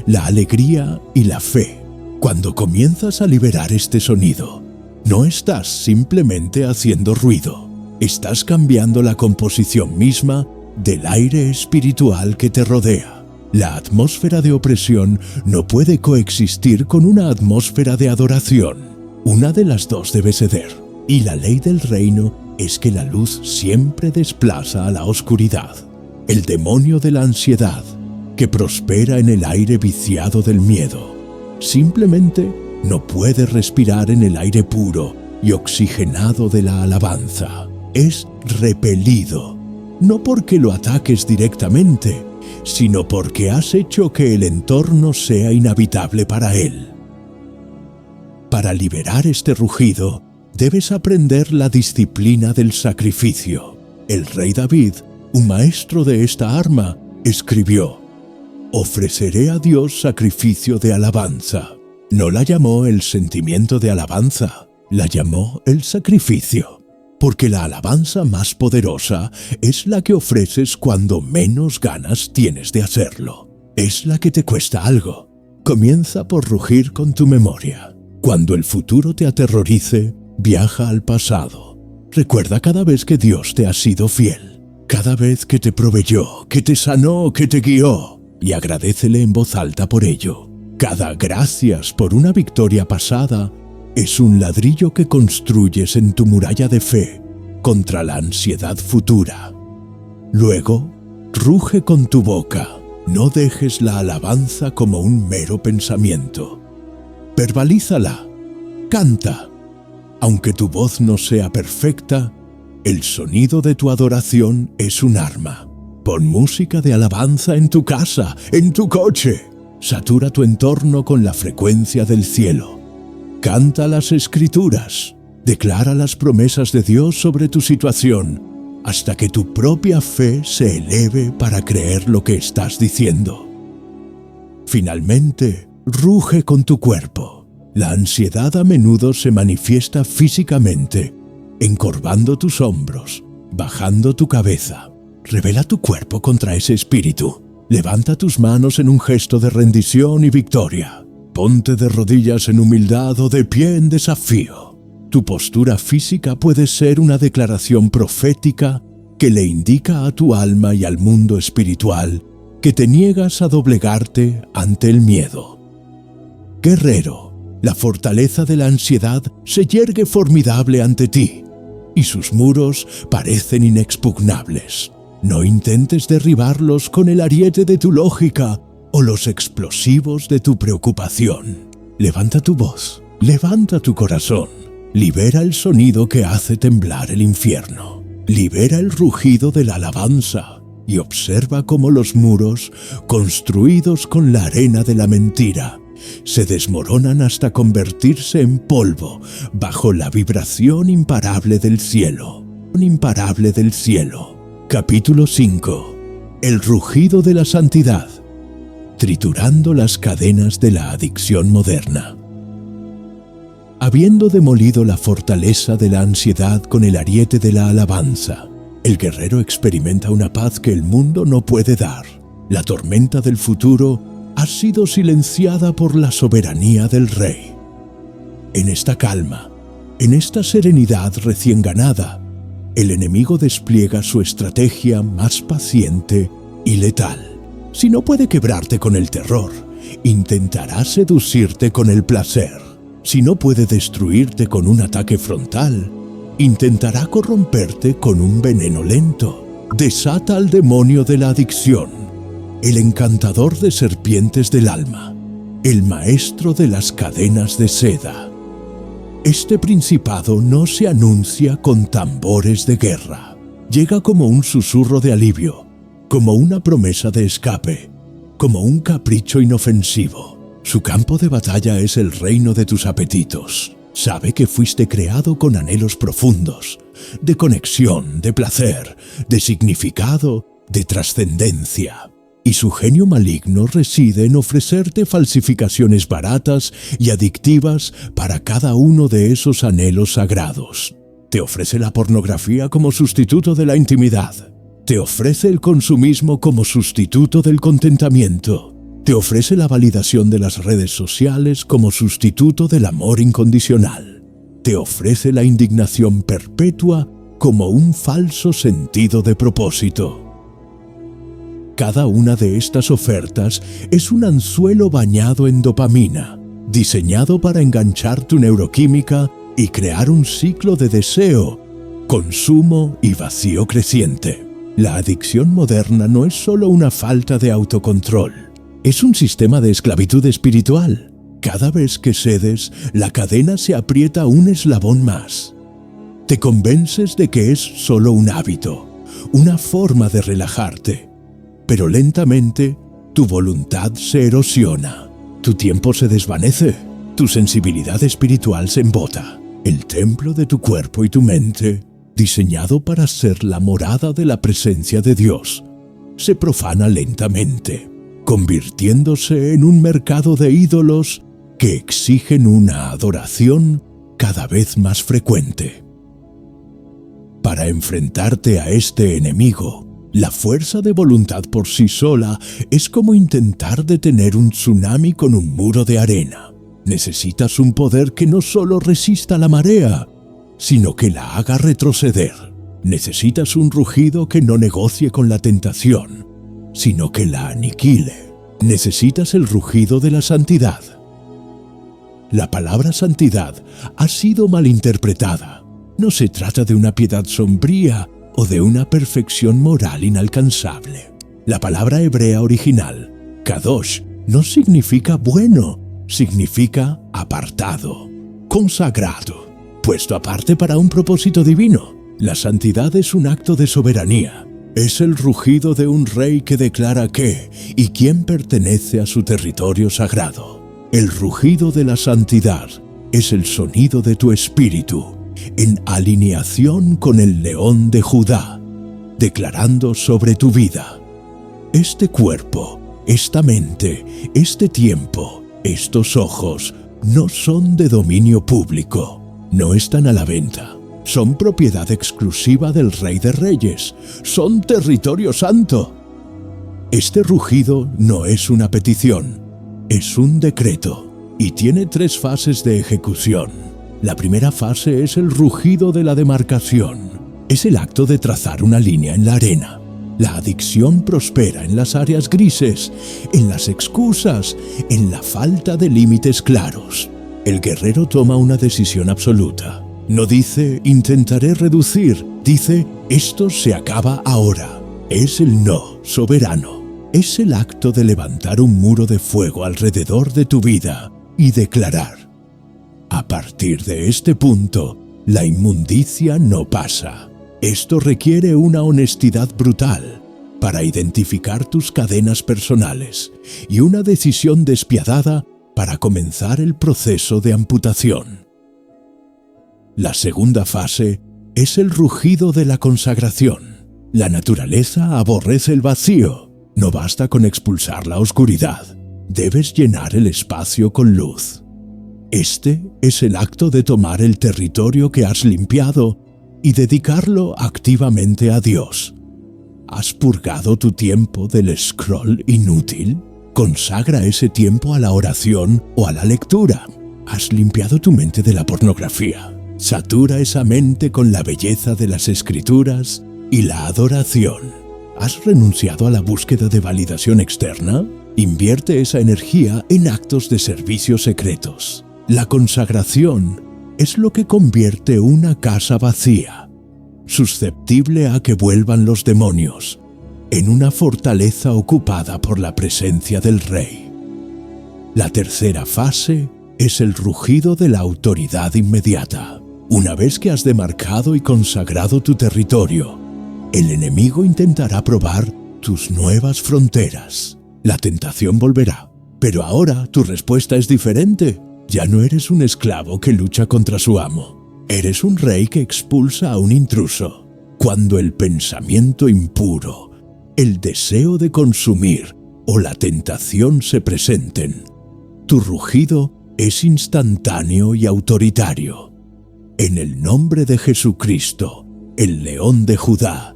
la alegría y la fe. Cuando comienzas a liberar este sonido, no estás simplemente haciendo ruido. Estás cambiando la composición misma del aire espiritual que te rodea. La atmósfera de opresión no puede coexistir con una atmósfera de adoración. Una de las dos debe ceder. Y la ley del reino es que la luz siempre desplaza a la oscuridad. El demonio de la ansiedad, que prospera en el aire viciado del miedo, simplemente no puede respirar en el aire puro y oxigenado de la alabanza. Es repelido, no porque lo ataques directamente, sino porque has hecho que el entorno sea inhabitable para él. Para liberar este rugido, debes aprender la disciplina del sacrificio. El rey David, un maestro de esta arma, escribió: «Ofreceré a Dios sacrificio de alabanza». No la llamó el sentimiento de alabanza, la llamó el sacrificio, porque la alabanza más poderosa es la que ofreces cuando menos ganas tienes de hacerlo. Es la que te cuesta algo. Comienza por rugir con tu memoria. Cuando el futuro te aterrorice, viaja al pasado. Recuerda cada vez que Dios te ha sido fiel, cada vez que te proveyó, que te sanó, que te guió, y agradécele en voz alta por ello. Cada gracias por una victoria pasada es un ladrillo que construyes en tu muralla de fe contra la ansiedad futura. Luego, ruge con tu boca. No dejes la alabanza como un mero pensamiento. Verbalízala. Canta. Aunque tu voz no sea perfecta, el sonido de tu adoración es un arma. Pon música de alabanza en tu casa, en tu coche. Satura tu entorno con la frecuencia del cielo. Canta las escrituras. Declara las promesas de Dios sobre tu situación hasta que tu propia fe se eleve para creer lo que estás diciendo. Finalmente, ruge con tu cuerpo. La ansiedad a menudo se manifiesta físicamente, encorvando tus hombros, bajando tu cabeza. Revela tu cuerpo contra ese espíritu. Levanta tus manos en un gesto de rendición y victoria. Ponte de rodillas en humildad o de pie en desafío. Tu postura física puede ser una declaración profética que le indica a tu alma y al mundo espiritual que te niegas a doblegarte ante el miedo. Guerrero, la fortaleza de la ansiedad se yergue formidable ante ti, y sus muros parecen inexpugnables. No intentes derribarlos con el ariete de tu lógica o los explosivos de tu preocupación. Levanta tu voz, levanta tu corazón, libera el sonido que hace temblar el infierno, libera el rugido de la alabanza y observa cómo los muros, construidos con la arena de la mentira, se desmoronan hasta convertirse en polvo bajo la vibración imparable del cielo. Imparable del cielo. Capítulo 5. El rugido de la santidad. Triturando las cadenas de la adicción moderna. Habiendo demolido la fortaleza de la ansiedad con el ariete de la alabanza, el guerrero experimenta una paz que el mundo no puede dar. La tormenta del futuro ha sido silenciada por la soberanía del Rey. En esta calma, en esta serenidad recién ganada, el enemigo despliega su estrategia más paciente y letal. Si no puede quebrarte con el terror, intentará seducirte con el placer. Si no puede destruirte con un ataque frontal, intentará corromperte con un veneno lento. Desata al demonio de la adicción, el encantador de serpientes del alma, el maestro de las cadenas de seda. Este principado no se anuncia con tambores de guerra. Llega como un susurro de alivio, como una promesa de escape, como un capricho inofensivo. Su campo de batalla es el reino de tus apetitos. Sabe que fuiste creado con anhelos profundos, de conexión, de placer, de significado, de trascendencia. Y su genio maligno reside en ofrecerte falsificaciones baratas y adictivas para cada uno de esos anhelos sagrados. Te ofrece la pornografía como sustituto de la intimidad. Te ofrece el consumismo como sustituto del contentamiento. Te ofrece la validación de las redes sociales como sustituto del amor incondicional. Te ofrece la indignación perpetua como un falso sentido de propósito. Cada una de estas ofertas es un anzuelo bañado en dopamina, diseñado para enganchar tu neuroquímica y crear un ciclo de deseo, consumo y vacío creciente. La adicción moderna no es solo una falta de autocontrol, es un sistema de esclavitud espiritual. Cada vez que cedes, la cadena se aprieta un eslabón más. Te convences de que es solo un hábito, una forma de relajarte. pero lentamente tu voluntad se erosiona, tu tiempo se desvanece, tu sensibilidad espiritual se embota. El templo de tu cuerpo y tu mente, diseñado para ser la morada de la presencia de Dios, se profana lentamente, convirtiéndose en un mercado de ídolos que exigen una adoración cada vez más frecuente. Para enfrentarte a este enemigo, la fuerza de voluntad por sí sola es como intentar detener un tsunami con un muro de arena. Necesitas un poder que no solo resista la marea, sino que la haga retroceder. Necesitas un rugido que no negocie con la tentación, sino que la aniquile. Necesitas el rugido de la santidad. La palabra santidad ha sido malinterpretada. No se trata de una piedad sombría o de una perfección moral inalcanzable. La palabra hebrea original, kadosh, no significa bueno, significa apartado, consagrado, puesto aparte para un propósito divino. La santidad es un acto de soberanía. Es el rugido de un rey que declara qué y quién pertenece a su territorio sagrado. El rugido de la santidad es el sonido de tu espíritu, en alineación con el león de Judá, declarando sobre tu vida: este cuerpo, esta mente, este tiempo, estos ojos no son de dominio público, no están a la venta, son propiedad exclusiva del Rey de Reyes, son territorio santo. Este rugido no es una petición, es un decreto y tiene 3 fases de ejecución. La primera fase es el rugido de la demarcación. Es el acto de trazar una línea en la arena. La adicción prospera en las áreas grises, en las excusas, en la falta de límites claros. El guerrero toma una decisión absoluta. No dice, intentaré reducir, dice, esto se acaba ahora. Es el no soberano. Es el acto de levantar un muro de fuego alrededor de tu vida y declarar: a partir de este punto, la inmundicia no pasa. Esto requiere una honestidad brutal para identificar tus cadenas personales y una decisión despiadada para comenzar el proceso de amputación. La segunda fase es el rugido de la consagración. La naturaleza aborrece el vacío. No basta con expulsar la oscuridad. Debes llenar el espacio con luz. Este es el acto de tomar el territorio que has limpiado y dedicarlo activamente a Dios. ¿Has purgado tu tiempo del scroll inútil? Consagra ese tiempo a la oración o a la lectura. ¿Has limpiado tu mente de la pornografía? Satura esa mente con la belleza de las Escrituras y la adoración. ¿Has renunciado a la búsqueda de validación externa? Invierte esa energía en actos de servicio secretos. La consagración es lo que convierte una casa vacía, susceptible a que vuelvan los demonios, en una fortaleza ocupada por la presencia del Rey. La tercera fase es el rugido de la autoridad inmediata. Una vez que has demarcado y consagrado tu territorio, el enemigo intentará probar tus nuevas fronteras. La tentación volverá, pero ahora tu respuesta es diferente. Ya no eres un esclavo que lucha contra su amo. Eres un rey que expulsa a un intruso. Cuando el pensamiento impuro, el deseo de consumir o la tentación se presenten, tu rugido es instantáneo y autoritario. En el nombre de Jesucristo, el León de Judá,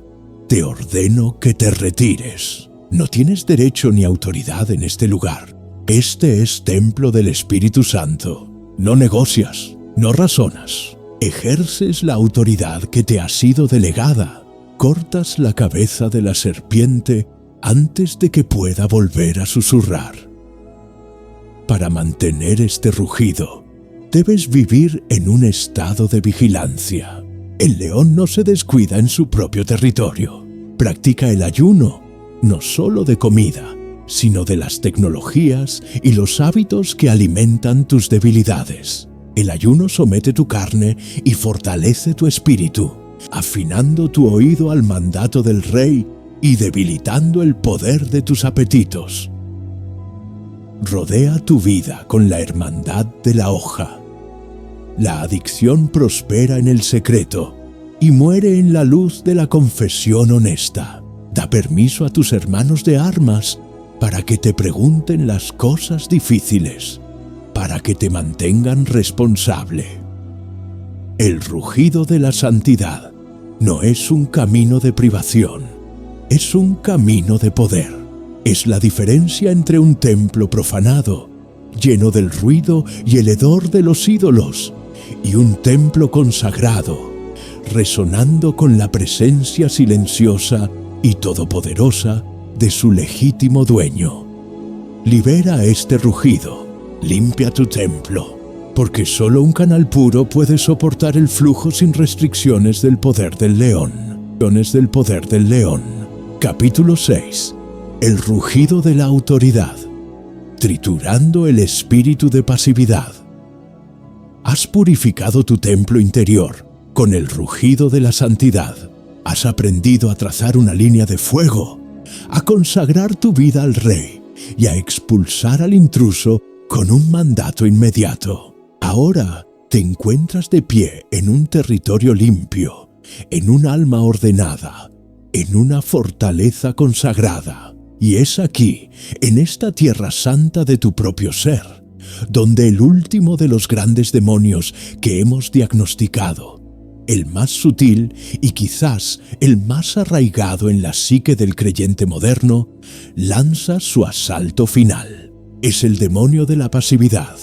te ordeno que te retires. No tienes derecho ni autoridad en este lugar. Este es templo del Espíritu Santo. No negocias, no razonas. Ejerces la autoridad que te ha sido delegada. Cortas la cabeza de la serpiente antes de que pueda volver a susurrar. Para mantener este rugido, debes vivir en un estado de vigilancia. El león no se descuida en su propio territorio. Practica el ayuno, no solo de comida, sino de las tecnologías y los hábitos que alimentan tus debilidades. El ayuno somete tu carne y fortalece tu espíritu, afinando tu oído al mandato del Rey y debilitando el poder de tus apetitos. Rodea tu vida con la hermandad de la hoja. La adicción prospera en el secreto y muere en la luz de la confesión honesta. Da permiso a tus hermanos de armas para que te pregunten las cosas difíciles, para que te mantengan responsable. El rugido de la santidad no es un camino de privación, es un camino de poder. Es la diferencia entre un templo profanado, lleno del ruido y el hedor de los ídolos, y un templo consagrado, resonando con la presencia silenciosa y todopoderosa de su legítimo dueño. Libera este rugido, limpia tu templo, porque solo un canal puro puede soportar el flujo sin restricciones del poder del león. Capítulo 6. El rugido de la autoridad, triturando el espíritu de pasividad. Has purificado tu templo interior con el rugido de la santidad. Has aprendido a trazar una línea de fuego, a consagrar tu vida al Rey y a expulsar al intruso con un mandato inmediato. Ahora te encuentras de pie en un territorio limpio, en un alma ordenada, en una fortaleza consagrada. Y es aquí, en esta tierra santa de tu propio ser, donde el último de los grandes demonios que hemos diagnosticado, el más sutil y quizás el más arraigado en la psique del creyente moderno, lanza su asalto final. Es el demonio de la pasividad.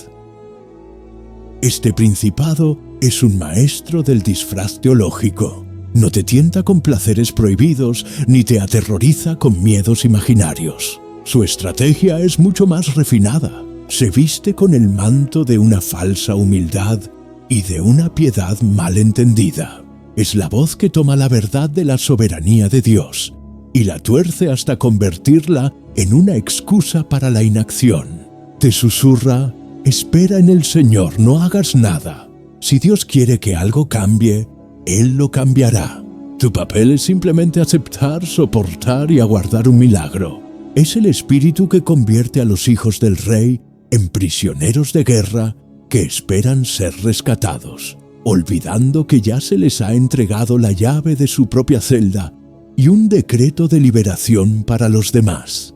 Este principado es un maestro del disfraz teológico. No te tienta con placeres prohibidos ni te aterroriza con miedos imaginarios. Su estrategia es mucho más refinada. Se viste con el manto de una falsa humildad y de una piedad mal entendida. Es la voz que toma la verdad de la soberanía de Dios y la tuerce hasta convertirla en una excusa para la inacción. Te susurra: espera en el Señor, no hagas nada. Si Dios quiere que algo cambie, Él lo cambiará. Tu papel es simplemente aceptar, soportar y aguardar un milagro. Es el espíritu que convierte a los hijos del Rey en prisioneros de guerra que esperan ser rescatados, olvidando que ya se les ha entregado la llave de su propia celda y un decreto de liberación para los demás.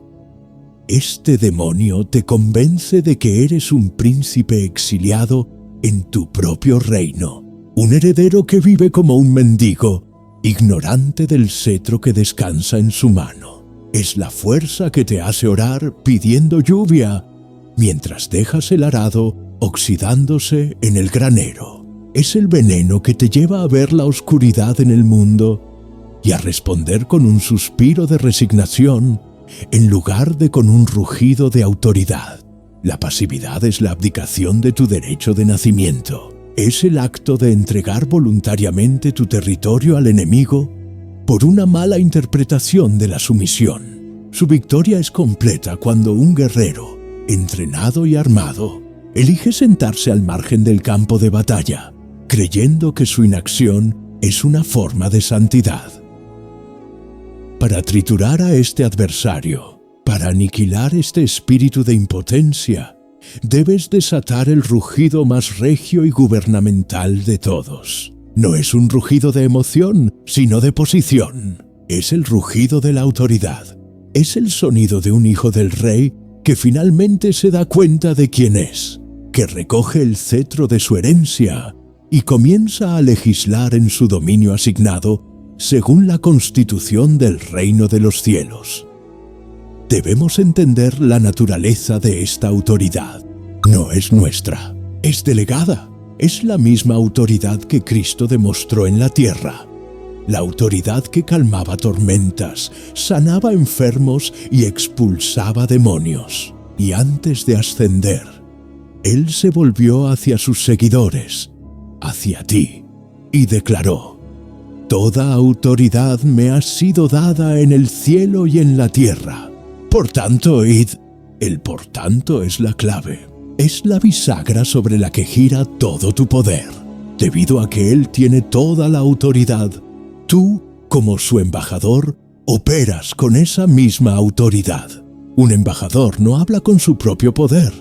Este demonio te convence de que eres un príncipe exiliado en tu propio reino, un heredero que vive como un mendigo, ignorante del cetro que descansa en su mano. Es la fuerza que te hace orar pidiendo lluvia, mientras dejas el arado oxidándose en el granero. Es el veneno que te lleva a ver la oscuridad en el mundo y a responder con un suspiro de resignación en lugar de con un rugido de autoridad. La pasividad es la abdicación de tu derecho de nacimiento. Es el acto de entregar voluntariamente tu territorio al enemigo por una mala interpretación de la sumisión. Su victoria es completa cuando un guerrero, entrenado y armado, elige sentarse al margen del campo de batalla, creyendo que su inacción es una forma de santidad. Para triturar a este adversario, para aniquilar este espíritu de impotencia, debes desatar el rugido más regio y gubernamental de todos. No es un rugido de emoción, sino de posición. Es el rugido de la autoridad. Es el sonido de un hijo del rey que finalmente se da cuenta de quién es, que recoge el cetro de su herencia y comienza a legislar en su dominio asignado según la constitución del reino de los cielos. Debemos entender la naturaleza de esta autoridad. No es nuestra, es delegada. Es la misma autoridad que Cristo demostró en la tierra. La autoridad que calmaba tormentas, sanaba enfermos y expulsaba demonios. Y antes de ascender, Él se volvió hacia sus seguidores, hacia ti, y declaró: «Toda autoridad me ha sido dada en el cielo y en la tierra. Por tanto, id». El por tanto es la clave. Es la bisagra sobre la que gira todo tu poder. Debido a que Él tiene toda la autoridad, tú, como su embajador, operas con esa misma autoridad. Un embajador no habla con su propio poder.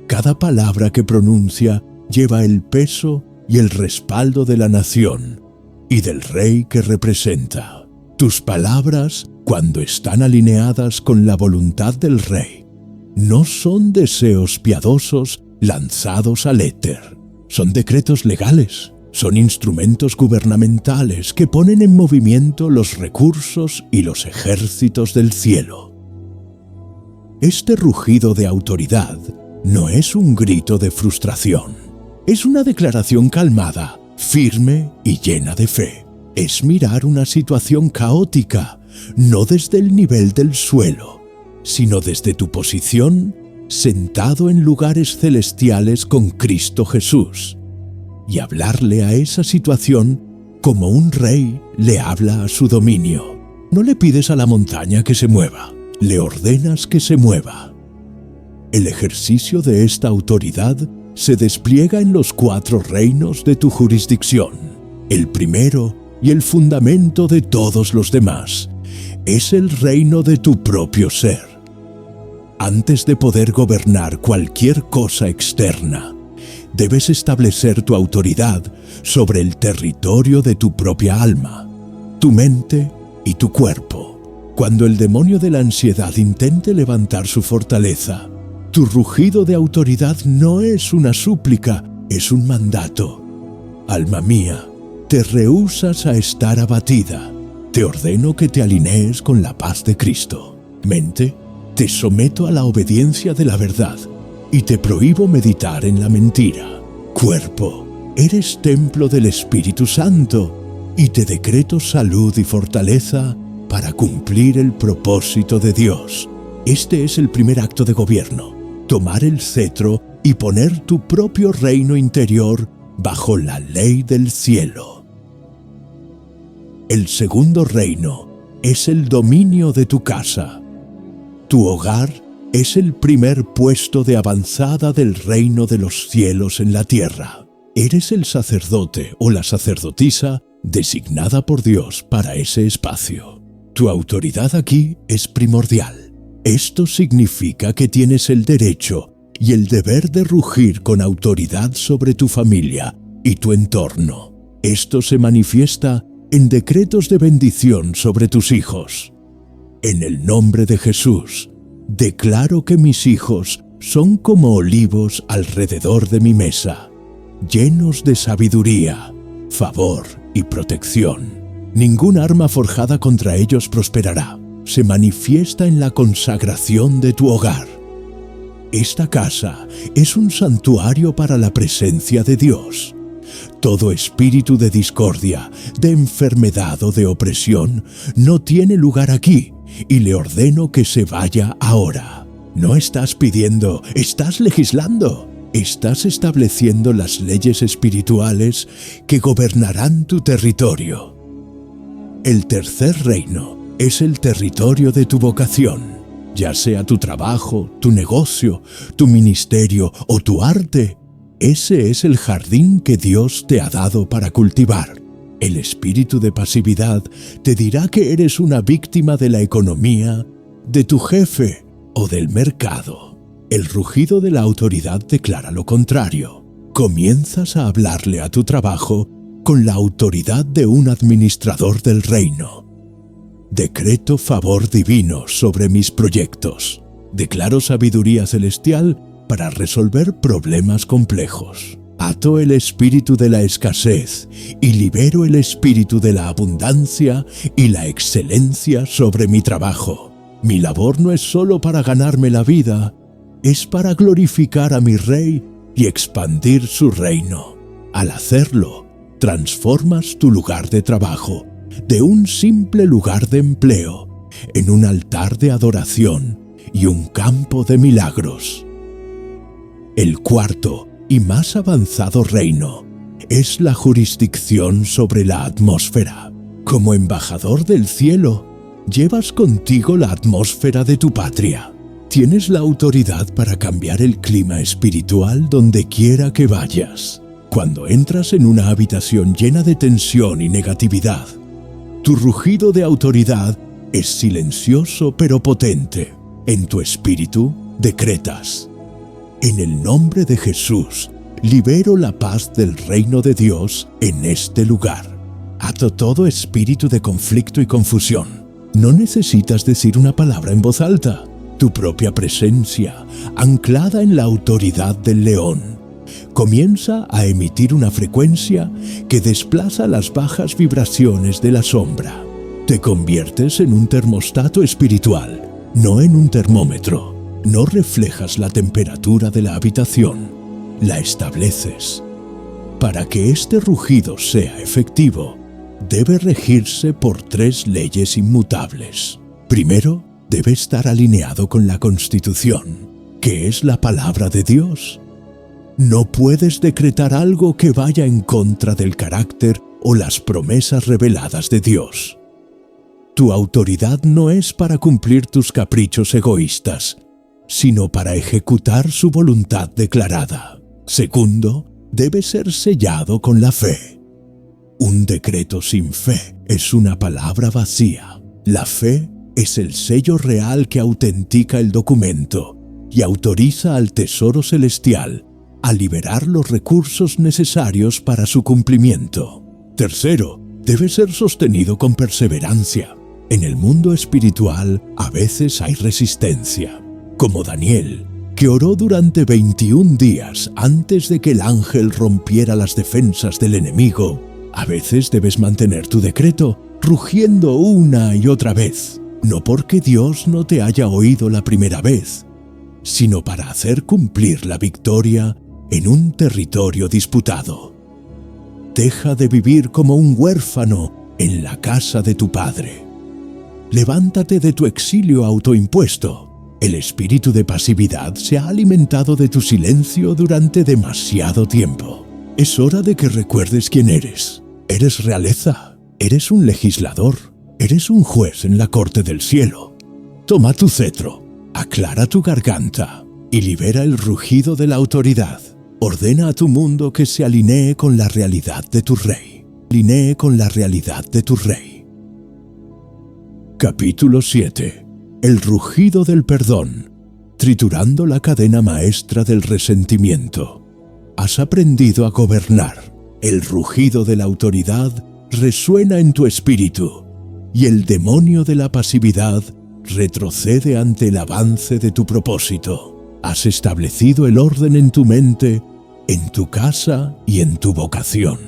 Cada palabra que pronuncia lleva el peso y el respaldo de la nación y del rey que representa. Tus palabras, cuando están alineadas con la voluntad del rey, no son deseos piadosos lanzados al éter. Son decretos legales, son instrumentos gubernamentales que ponen en movimiento los recursos y los ejércitos del cielo. Este rugido de autoridad no es un grito de frustración. Es una declaración calmada, firme y llena de fe. Es mirar una situación caótica, no desde el nivel del suelo, sino desde tu posición, sentado en lugares celestiales con Cristo Jesús, y hablarle a esa situación como un rey le habla a su dominio. No le pides a la montaña que se mueva, le ordenas que se mueva. El ejercicio de esta autoridad se despliega en los 4 reinos de tu jurisdicción. El primero y el fundamento de todos los demás es el reino de tu propio ser. Antes de poder gobernar cualquier cosa externa, debes establecer tu autoridad sobre el territorio de tu propia alma, tu mente y tu cuerpo. Cuando el demonio de la ansiedad intente levantar su fortaleza, tu rugido de autoridad no es una súplica, es un mandato. Alma mía, te rehusas a estar abatida. Te ordeno que te alinees con la paz de Cristo. Mente, te someto a la obediencia de la verdad y te prohíbo meditar en la mentira. Cuerpo, eres templo del Espíritu Santo y te decreto salud y fortaleza para cumplir el propósito de Dios. Este es el primer acto de gobierno. Tomar el cetro y poner tu propio reino interior bajo la ley del cielo. El segundo reino es el dominio de tu casa. Tu hogar es el primer puesto de avanzada del reino de los cielos en la tierra. Eres el sacerdote o la sacerdotisa designada por Dios para ese espacio. Tu autoridad aquí es primordial. Esto significa que tienes el derecho y el deber de rugir con autoridad sobre tu familia y tu entorno. Esto se manifiesta en decretos de bendición sobre tus hijos. En el nombre de Jesús, declaro que mis hijos son como olivos alrededor de mi mesa, llenos de sabiduría, favor y protección. Ningún arma forjada contra ellos prosperará. Se manifiesta en la consagración de tu hogar. Esta casa es un santuario para la presencia de Dios. Todo espíritu de discordia, de enfermedad o de opresión no tiene lugar aquí y le ordeno que se vaya ahora. No estás pidiendo, estás legislando. Estás estableciendo las leyes espirituales que gobernarán tu territorio. El tercer reino es el territorio de tu vocación, ya sea tu trabajo, tu negocio, tu ministerio o tu arte. Ese es el jardín que Dios te ha dado para cultivar. El espíritu de pasividad te dirá que eres una víctima de la economía, de tu jefe o del mercado. El rugido de la autoridad declara lo contrario. Comienzas a hablarle a tu trabajo con la autoridad de un administrador del reino. Decreto favor divino sobre mis proyectos. Declaro sabiduría celestial para resolver problemas complejos. Ato el espíritu de la escasez y libero el espíritu de la abundancia y la excelencia sobre mi trabajo. Mi labor no es solo para ganarme la vida, es para glorificar a mi Rey y expandir su reino. Al hacerlo, transformas tu lugar de trabajo de un simple lugar de empleo en un altar de adoración y un campo de milagros. El cuarto y más avanzado reino es la jurisdicción sobre la atmósfera. Como embajador del cielo, llevas contigo la atmósfera de tu patria. Tienes la autoridad para cambiar el clima espiritual donde quiera que vayas. Cuando entras en una habitación llena de tensión y negatividad, tu rugido de autoridad Es silencioso pero potente. En tu espíritu decretas: en el nombre de Jesús, libero la paz del reino de Dios en este lugar. Ato todo espíritu de conflicto y confusión. No necesitas decir una palabra en voz alta. Tu propia presencia, anclada en la autoridad del león, comienza a emitir una frecuencia que desplaza las bajas vibraciones de la sombra. Te conviertes en un termostato espiritual, no en un termómetro. No reflejas la temperatura de la habitación, la estableces. Para que este rugido sea efectivo, debe regirse por 3 leyes inmutables. Primero, debe estar alineado con la Constitución, que es la palabra de Dios. No puedes decretar algo que vaya en contra del carácter o las promesas reveladas de Dios. Tu autoridad no es para cumplir tus caprichos egoístas, sino para ejecutar su voluntad declarada. Segundo, debe ser sellado con la fe. Un decreto sin fe es una palabra vacía. La fe es el sello real que autentica el documento y autoriza al Tesoro Celestial a liberar los recursos necesarios para su cumplimiento. Tercero, debe ser sostenido con perseverancia. En el mundo espiritual a veces hay resistencia, como Daniel, que oró durante 21 días antes de que el ángel rompiera las defensas del enemigo. A veces debes mantener tu decreto, rugiendo una y otra vez, no porque Dios no te haya oído la primera vez, sino para hacer cumplir la victoria en un territorio disputado. Deja de vivir como un huérfano en la casa de tu padre. Levántate de tu exilio autoimpuesto. El espíritu de pasividad se ha alimentado de tu silencio durante demasiado tiempo. Es hora de que recuerdes quién eres. Eres realeza, eres un legislador, eres un juez en la corte del cielo. Toma tu cetro, aclara tu garganta y libera el rugido de la autoridad. Ordena a tu mundo que se alinee con la realidad de tu rey. Alinee con la realidad de tu rey. Capítulo 7. El rugido del perdón, triturando la cadena maestra del resentimiento. Has aprendido a gobernar. El rugido de la autoridad resuena en tu espíritu, y el demonio de la pasividad retrocede ante el avance de tu propósito. Has establecido el orden en tu mente, en tu casa y en tu vocación.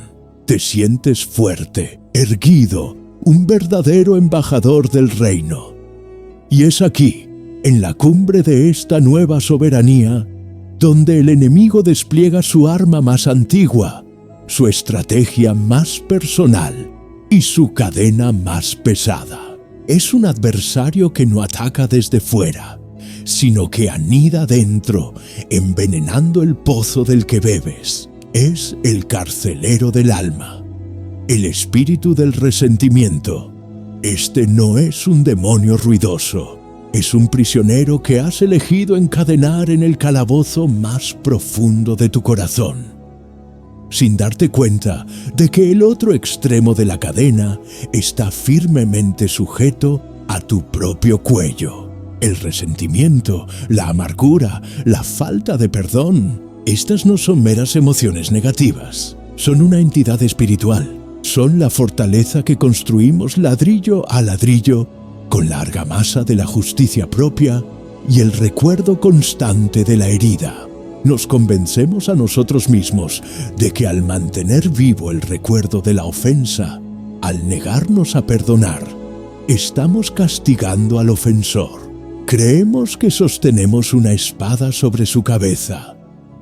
Te sientes fuerte, erguido, un verdadero embajador del reino. Y es aquí, en la cumbre de esta nueva soberanía, donde el enemigo despliega su arma más antigua, su estrategia más personal y su cadena más pesada. Es un adversario que no ataca desde fuera, sino que anida dentro, envenenando el pozo del que bebes. Es el carcelero del alma, el espíritu del resentimiento. Este no es un demonio ruidoso, es un prisionero que has elegido encadenar en el calabozo más profundo de tu corazón, sin darte cuenta de que el otro extremo de la cadena está firmemente sujeto a tu propio cuello. El resentimiento, la amargura, la falta de perdón. Estas no son meras emociones negativas, son una entidad espiritual. Son la fortaleza que construimos ladrillo a ladrillo con la argamasa de la justicia propia y el recuerdo constante de la herida. Nos convencemos a nosotros mismos de que al mantener vivo el recuerdo de la ofensa, al negarnos a perdonar, estamos castigando al ofensor. Creemos que sostenemos una espada sobre su cabeza,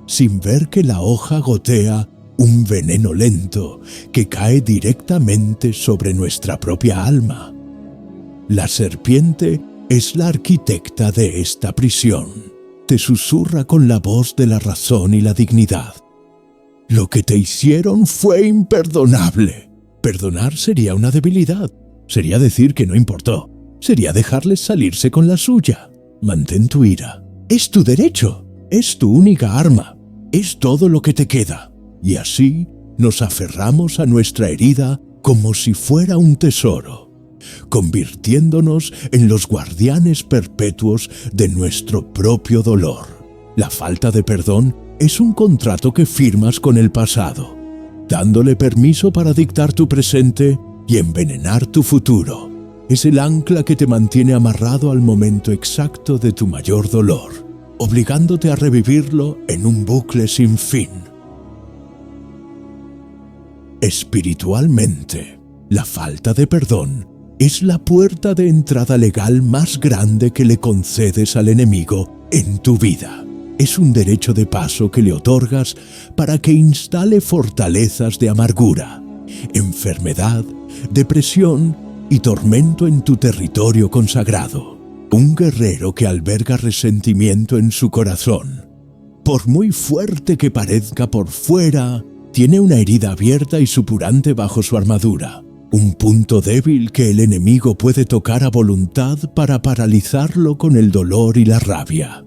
sin ver que la hoja gotea un veneno lento que cae directamente sobre nuestra propia alma. La serpiente es la arquitecta de esta prisión. Te susurra con la voz de la razón y la dignidad. Lo que te hicieron fue imperdonable. Perdonar sería una debilidad. Sería decir que no importó. Sería dejarles salirse con la suya. Mantén tu ira. Es tu derecho. Es tu única arma. Es todo lo que te queda. Y así nos aferramos a nuestra herida como si fuera un tesoro. convirtiéndonos en los guardianes perpetuos de nuestro propio dolor. La falta de perdón es un contrato que firmas con el pasado, dándole permiso para dictar tu presente y envenenar tu futuro. Es el ancla que te mantiene amarrado al momento exacto de tu mayor dolor, obligándote a revivirlo en un bucle sin fin. Espiritualmente, la falta de perdón es la puerta de entrada legal más grande que le concedes al enemigo en tu vida. Es un derecho de paso que le otorgas para que instale fortalezas de amargura, enfermedad, depresión y tormento en tu territorio consagrado. Un guerrero que alberga resentimiento en su corazón, por muy fuerte que parezca por fuera, tiene una herida abierta y supurante bajo su armadura, un punto débil que el enemigo puede tocar a voluntad para paralizarlo con el dolor y la rabia.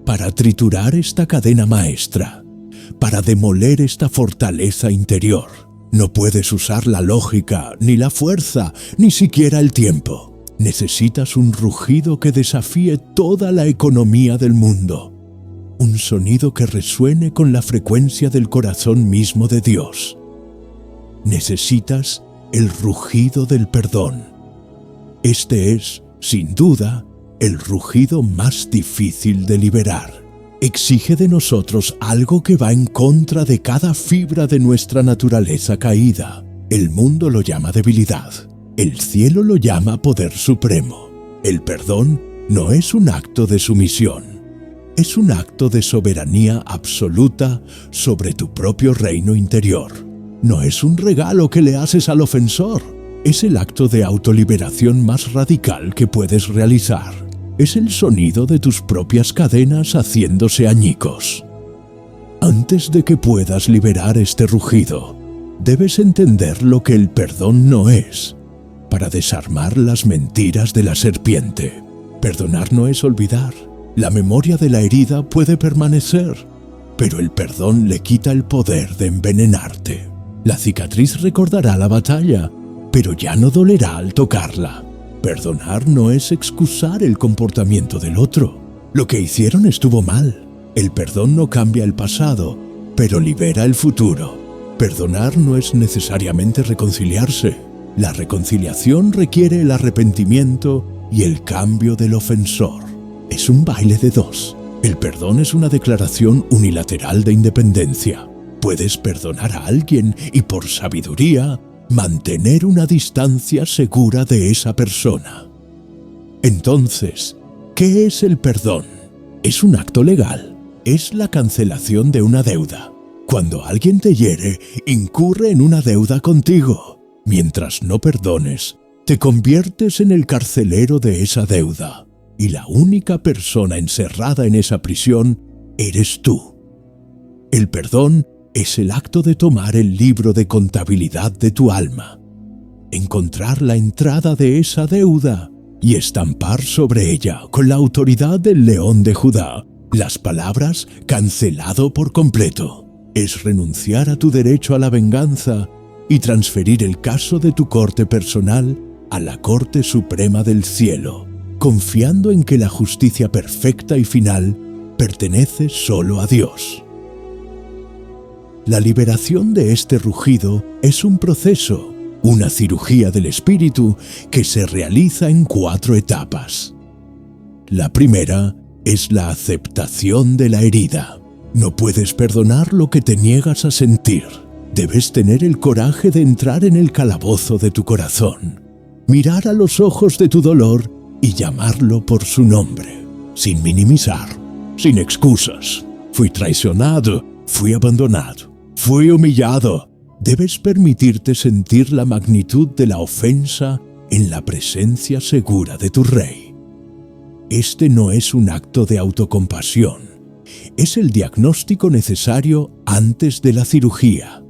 Para triturar esta cadena maestra, para demoler esta fortaleza interior, no puedes usar la lógica, ni la fuerza, ni siquiera el tiempo. Necesitas un rugido que desafíe toda la economía del mundo. Un sonido que resuene con la frecuencia del corazón mismo de Dios. Necesitas el rugido del perdón. Este es, sin duda, el rugido más difícil de liberar. Exige de nosotros algo que va en contra de cada fibra de nuestra naturaleza caída. El mundo lo llama debilidad. El cielo lo llama poder supremo. El perdón no es un acto de sumisión. Es un acto de soberanía absoluta sobre tu propio reino interior. No es un regalo que le haces al ofensor. Es el acto de autoliberación más radical que puedes realizar. Es el sonido de tus propias cadenas haciéndose añicos. Antes de que puedas liberar este rugido, debes entender lo que el perdón no es, para desarmar las mentiras de la serpiente. Perdonar no es olvidar. La memoria de la herida puede permanecer, pero el perdón le quita el poder de envenenarte. La cicatriz recordará la batalla, pero ya no dolerá al tocarla. Perdonar no es excusar el comportamiento del otro. Lo que hicieron estuvo mal. El perdón no cambia el pasado, pero libera el futuro. Perdonar no es necesariamente reconciliarse. La reconciliación requiere el arrepentimiento y el cambio del ofensor. Es un baile de dos. El perdón es una declaración unilateral de independencia. Puedes perdonar a alguien y, por sabiduría, mantener una distancia segura de esa persona. Entonces, ¿qué es el perdón? Es un acto legal. Es la cancelación de una deuda. Cuando alguien te hiere, incurre en una deuda contigo. Mientras no perdones, te conviertes en el carcelero de esa deuda. Y la única persona encerrada en esa prisión eres tú. El perdón es el acto de tomar el libro de contabilidad de tu alma, encontrar la entrada de esa deuda y estampar sobre ella, con la autoridad del León de Judá, las palabras «cancelado por completo». Es renunciar a tu derecho a la venganza y transferir el caso de tu corte personal a la Corte Suprema del Cielo, confiando en que la justicia perfecta y final pertenece solo a Dios. La liberación de este rugido es un proceso, una cirugía del espíritu que se realiza en 4 etapas. La primera es la aceptación de la herida. No puedes perdonar lo que te niegas a sentir. Debes tener el coraje de entrar en el calabozo de tu corazón, mirar a los ojos de tu dolor y llamarlo por su nombre, sin minimizar, sin excusas. Fui traicionado, fui abandonado. Fui humillado. Debes permitirte sentir la magnitud de la ofensa en la presencia segura de tu Rey. Este no es un acto de autocompasión. Es el diagnóstico necesario antes de la cirugía.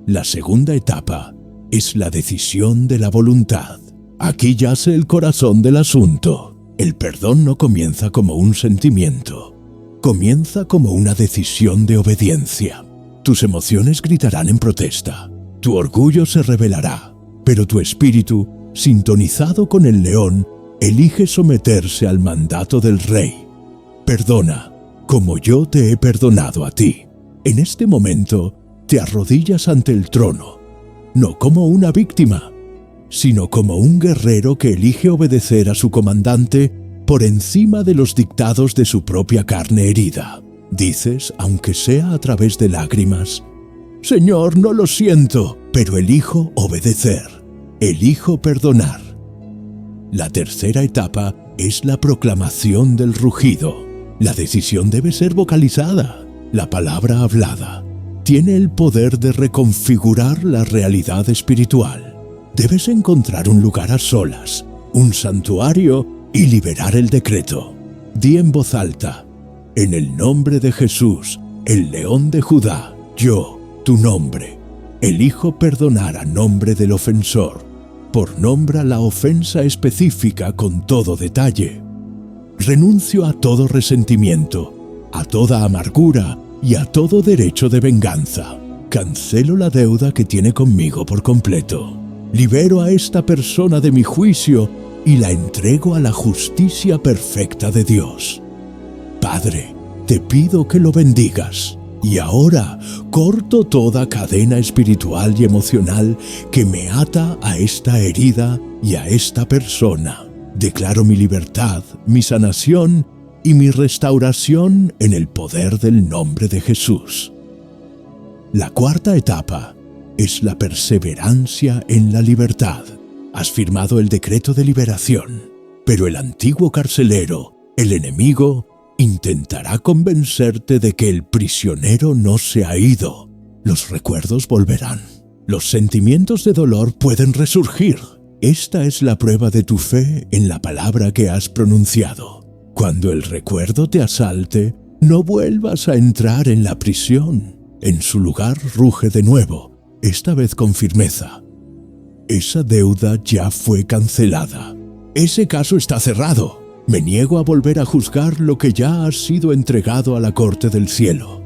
La segunda etapa es la decisión de la voluntad. Aquí yace el corazón del asunto. El perdón no comienza como un sentimiento. Comienza como una decisión de obediencia. Tus emociones gritarán en protesta. Tu orgullo se rebelará. pero tu espíritu, sintonizado con el león, elige someterse al mandato del rey. Perdona, como yo te he perdonado a ti. En este momento, te arrodillas ante el trono, no como una víctima, sino como un guerrero que elige obedecer a su comandante por encima de los dictados de su propia carne herida. Dices, aunque sea a través de lágrimas: Señor, no lo siento, pero elijo obedecer, elijo perdonar. La tercera etapa es la proclamación del rugido. La decisión debe ser vocalizada, la palabra hablada. Tiene el poder de reconfigurar la realidad espiritual. Debes encontrar un lugar a solas, un santuario, y liberar el decreto. Di en voz alta: en el nombre de Jesús, el León de Judá, yo, tu nombre, elijo perdonar a nombre del ofensor. Por nombra la ofensa específica con todo detalle. Renuncio a todo resentimiento, a toda amargura y a todo derecho de venganza. Cancelo la deuda que tiene conmigo por completo. Libero a esta persona de mi juicio y la entrego a la justicia perfecta de Dios. Padre, te pido que lo bendigas. Y ahora corto toda cadena espiritual y emocional que me ata a esta herida y a esta persona. Declaro mi libertad, mi sanación y mi restauración en el poder del nombre de Jesús. La cuarta etapa es la perseverancia en la libertad. Has firmado el decreto de liberación, pero el antiguo carcelero, el enemigo, intentará convencerte de que el prisionero no se ha ido. Los recuerdos volverán. Los sentimientos de dolor pueden resurgir. Esta es la prueba de tu fe en la palabra que has pronunciado. Cuando el recuerdo te asalte, no vuelvas a entrar en la prisión. En su lugar ruge de nuevo, esta vez con firmeza. Esa deuda ya fue cancelada. Ese caso está cerrado. Me niego a volver a juzgar lo que ya ha sido entregado a la corte del cielo.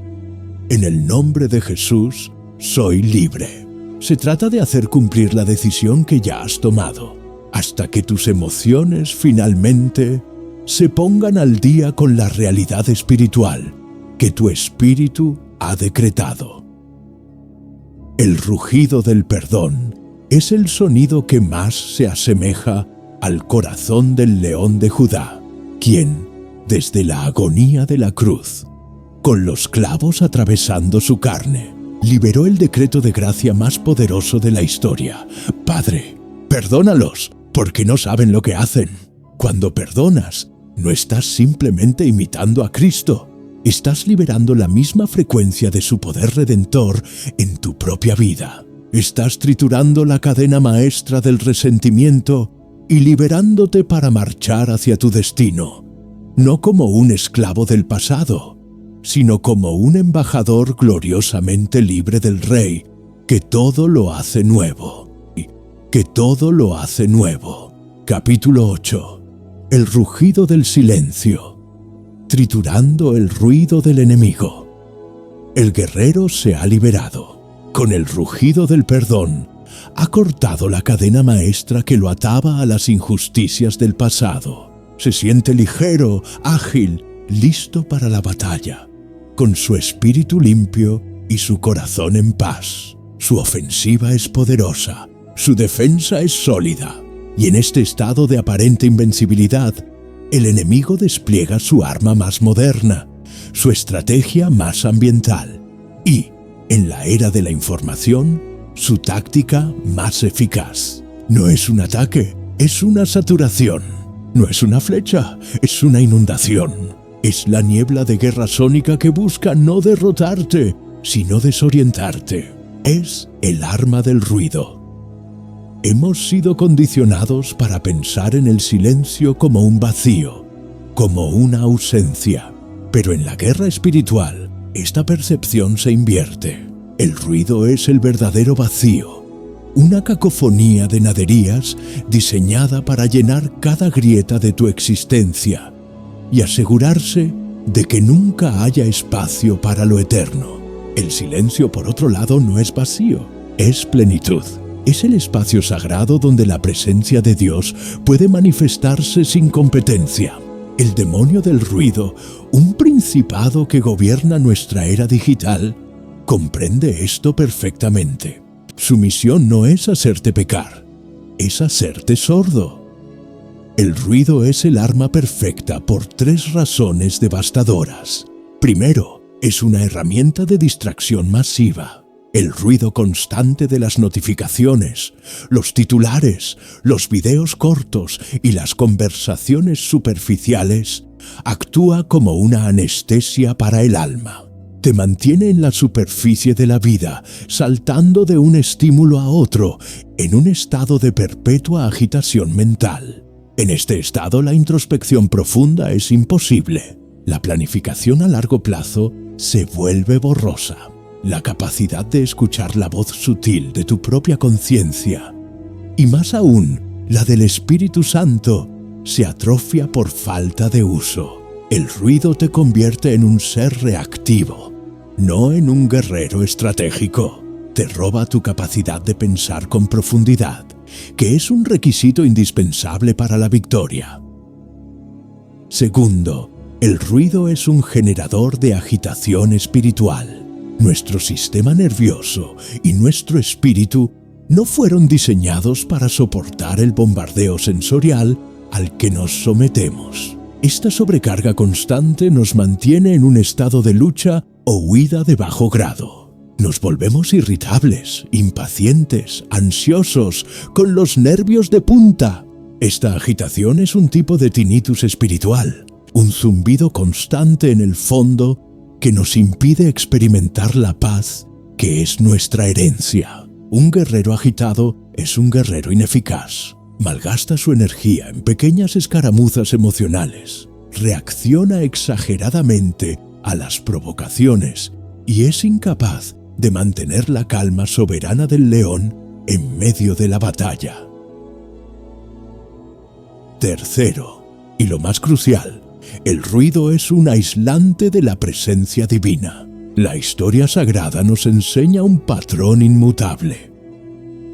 En el nombre de Jesús, soy libre. Se trata de hacer cumplir la decisión que ya has tomado, hasta que tus emociones finalmente se pongan al día con la realidad espiritual que tu espíritu ha decretado. El rugido del perdón es el sonido que más se asemeja al corazón del León de Judá, quien, desde la agonía de la cruz, con los clavos atravesando su carne, liberó el decreto de gracia más poderoso de la historia. Padre, perdónalos, porque no saben lo que hacen. Cuando perdonas, no estás simplemente imitando a Cristo, estás liberando la misma frecuencia de su poder redentor en tu propia vida. Estás triturando la cadena maestra del resentimiento y liberándote para marchar hacia tu destino, no como un esclavo del pasado, sino como un embajador gloriosamente libre del Rey, que todo lo hace nuevo. Que todo lo hace nuevo. Capítulo 8. El rugido del silencio, triturando el ruido del enemigo. El guerrero se ha liberado. Con el rugido del perdón, ha cortado la cadena maestra que lo ataba a las injusticias del pasado. Se siente ligero, ágil, listo para la batalla, con su espíritu limpio y su corazón en paz. Su ofensiva es poderosa, su defensa es sólida, y en este estado de aparente invencibilidad, el enemigo despliega su arma más moderna, su estrategia más ambiental, y, en la era de la información, su táctica más eficaz. No es un ataque, es una saturación. No es una flecha, es una inundación. Es la niebla de guerra sónica que busca no derrotarte, sino desorientarte. Es el arma del ruido. Hemos sido condicionados para pensar en el silencio como un vacío, como una ausencia. Pero en la guerra espiritual, esta percepción se invierte. El ruido es el verdadero vacío, una cacofonía de naderías diseñada para llenar cada grieta de tu existencia y asegurarse de que nunca haya espacio para lo eterno. El silencio, por otro lado, no es vacío, es plenitud. Es el espacio sagrado donde la presencia de Dios puede manifestarse sin competencia. El demonio del ruido, un principado que gobierna nuestra era digital, comprende esto perfectamente. Su misión no es hacerte pecar, es hacerte sordo. El ruido es el arma perfecta por 3 razones devastadoras. Primero, es una herramienta de distracción masiva. El ruido constante de las notificaciones, los titulares, los videos cortos y las conversaciones superficiales actúa como una anestesia para el alma. Te mantiene en la superficie de la vida, saltando de un estímulo a otro, en un estado de perpetua agitación mental. En este estado, la introspección profunda es imposible. La planificación a largo plazo se vuelve borrosa. La capacidad de escuchar la voz sutil de tu propia conciencia, y más aún, la del Espíritu Santo, se atrofia por falta de uso. El ruido te convierte en un ser reactivo, no en un guerrero estratégico. Te roba tu capacidad de pensar con profundidad, que es un requisito indispensable para la victoria. Segundo, el ruido es un generador de agitación espiritual. Nuestro sistema nervioso y nuestro espíritu no fueron diseñados para soportar el bombardeo sensorial al que nos sometemos. Esta sobrecarga constante nos mantiene en un estado de lucha o huida de bajo grado. Nos volvemos irritables, impacientes, ansiosos, con los nervios de punta. Esta agitación es un tipo de tinnitus espiritual, un zumbido constante en el fondo que nos impide experimentar la paz que es nuestra herencia. Un guerrero agitado es un guerrero ineficaz. Malgasta su energía en pequeñas escaramuzas emocionales, reacciona exageradamente a las provocaciones y es incapaz de mantener la calma soberana del león en medio de la batalla. Tercero, y lo más crucial, el ruido es un aislante de la presencia divina. La historia sagrada nos enseña un patrón inmutable.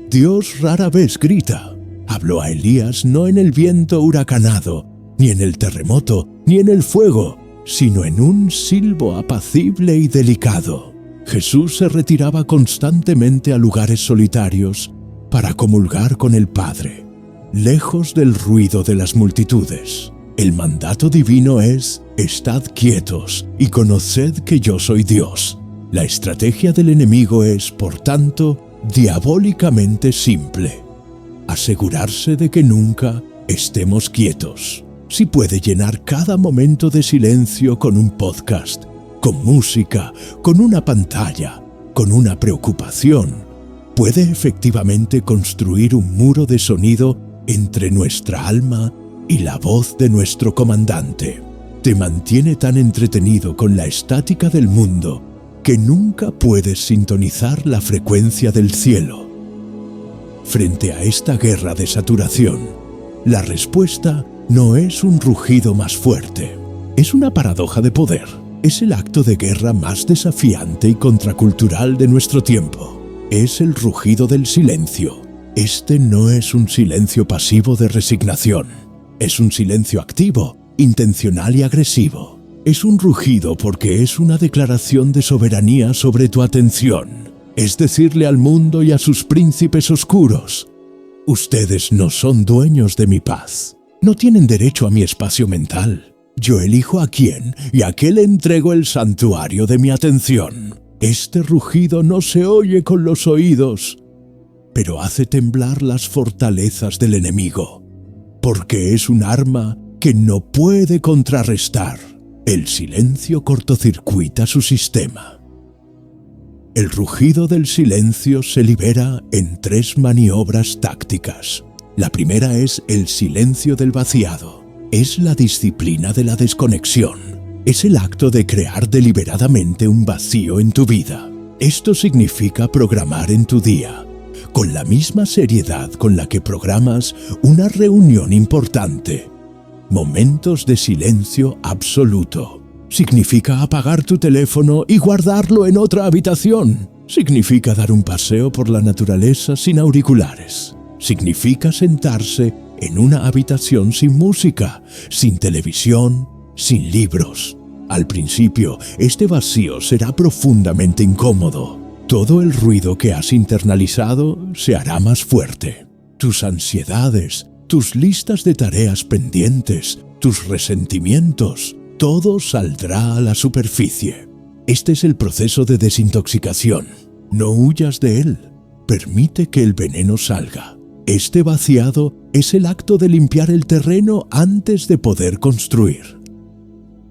Dios rara vez grita. Habló a Elías no en el viento huracanado, ni en el terremoto, ni en el fuego, sino en un silbo apacible y delicado. Jesús se retiraba constantemente a lugares solitarios para comulgar con el Padre, lejos del ruido de las multitudes. El mandato divino es: estad quietos y conoced que yo soy Dios. La estrategia del enemigo es, por tanto, diabólicamente simple: asegurarse de que nunca estemos quietos. Si puede llenar cada momento de silencio con un podcast, con música, con una pantalla, con una preocupación, puede efectivamente construir un muro de sonido entre nuestra alma y la voz de nuestro comandante. Te mantiene tan entretenido con la estática del mundo que nunca puedes sintonizar la frecuencia del cielo. Frente a esta guerra de saturación, la respuesta no es un rugido más fuerte. Es una paradoja de poder. Es el acto de guerra más desafiante y contracultural de nuestro tiempo. Es el rugido del silencio. Este no es un silencio pasivo de resignación. Es un silencio activo, intencional y agresivo. Es un rugido porque es una declaración de soberanía sobre tu atención. Es decirle al mundo y a sus príncipes oscuros: ustedes no son dueños de mi paz. No tienen derecho a mi espacio mental. Yo elijo a quién y a qué le entrego el santuario de mi atención. Este rugido no se oye con los oídos, pero hace temblar las fortalezas del enemigo, porque es un arma que no puede contrarrestar. El silencio cortocircuita su sistema. El rugido del silencio se libera en 3 maniobras tácticas. La primera es el silencio del vaciado. Es la disciplina de la desconexión. Es el acto de crear deliberadamente un vacío en tu vida. Esto significa programar en tu día, con la misma seriedad con la que programas una reunión importante, momentos de silencio absoluto. Significa apagar tu teléfono y guardarlo en otra habitación. Significa dar un paseo por la naturaleza sin auriculares. Significa sentarse en una habitación sin música, sin televisión, sin libros. Al principio, este vacío será profundamente incómodo. Todo el ruido que has internalizado se hará más fuerte. Tus ansiedades, tus listas de tareas pendientes, tus resentimientos, todo saldrá a la superficie. Este es el proceso de desintoxicación. No huyas de él. Permite que el veneno salga. Este vaciado es el acto de limpiar el terreno antes de poder construir.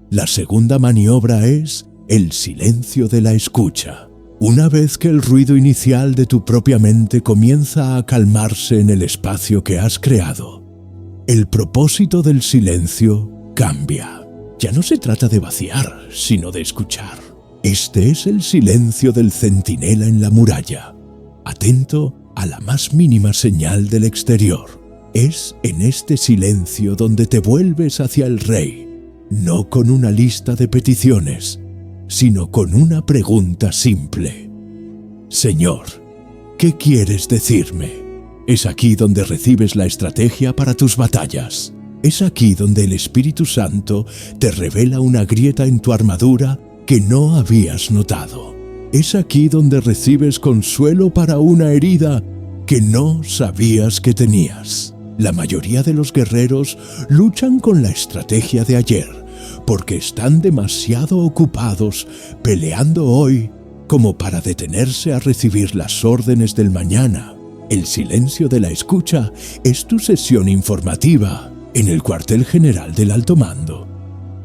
La segunda maniobra es el silencio de la escucha. Una vez que el ruido inicial de tu propia mente comienza a calmarse en el espacio que has creado, el propósito del silencio cambia. Ya no se trata de vaciar, sino de escuchar. Este es el silencio del centinela en la muralla, atento a la más mínima señal del exterior. Es en este silencio donde te vuelves hacia el Rey, no con una lista de peticiones, sino con una pregunta simple. Señor, ¿qué quieres decirme? Es aquí donde recibes la estrategia para tus batallas. Es aquí donde el Espíritu Santo te revela una grieta en tu armadura que no habías notado. Es aquí donde recibes consuelo para una herida que no sabías que tenías. La mayoría de los guerreros luchan con la estrategia de ayer, porque están demasiado ocupados peleando hoy como para detenerse a recibir las órdenes del mañana. El silencio de la escucha es tu sesión informativa en el cuartel general del alto mando.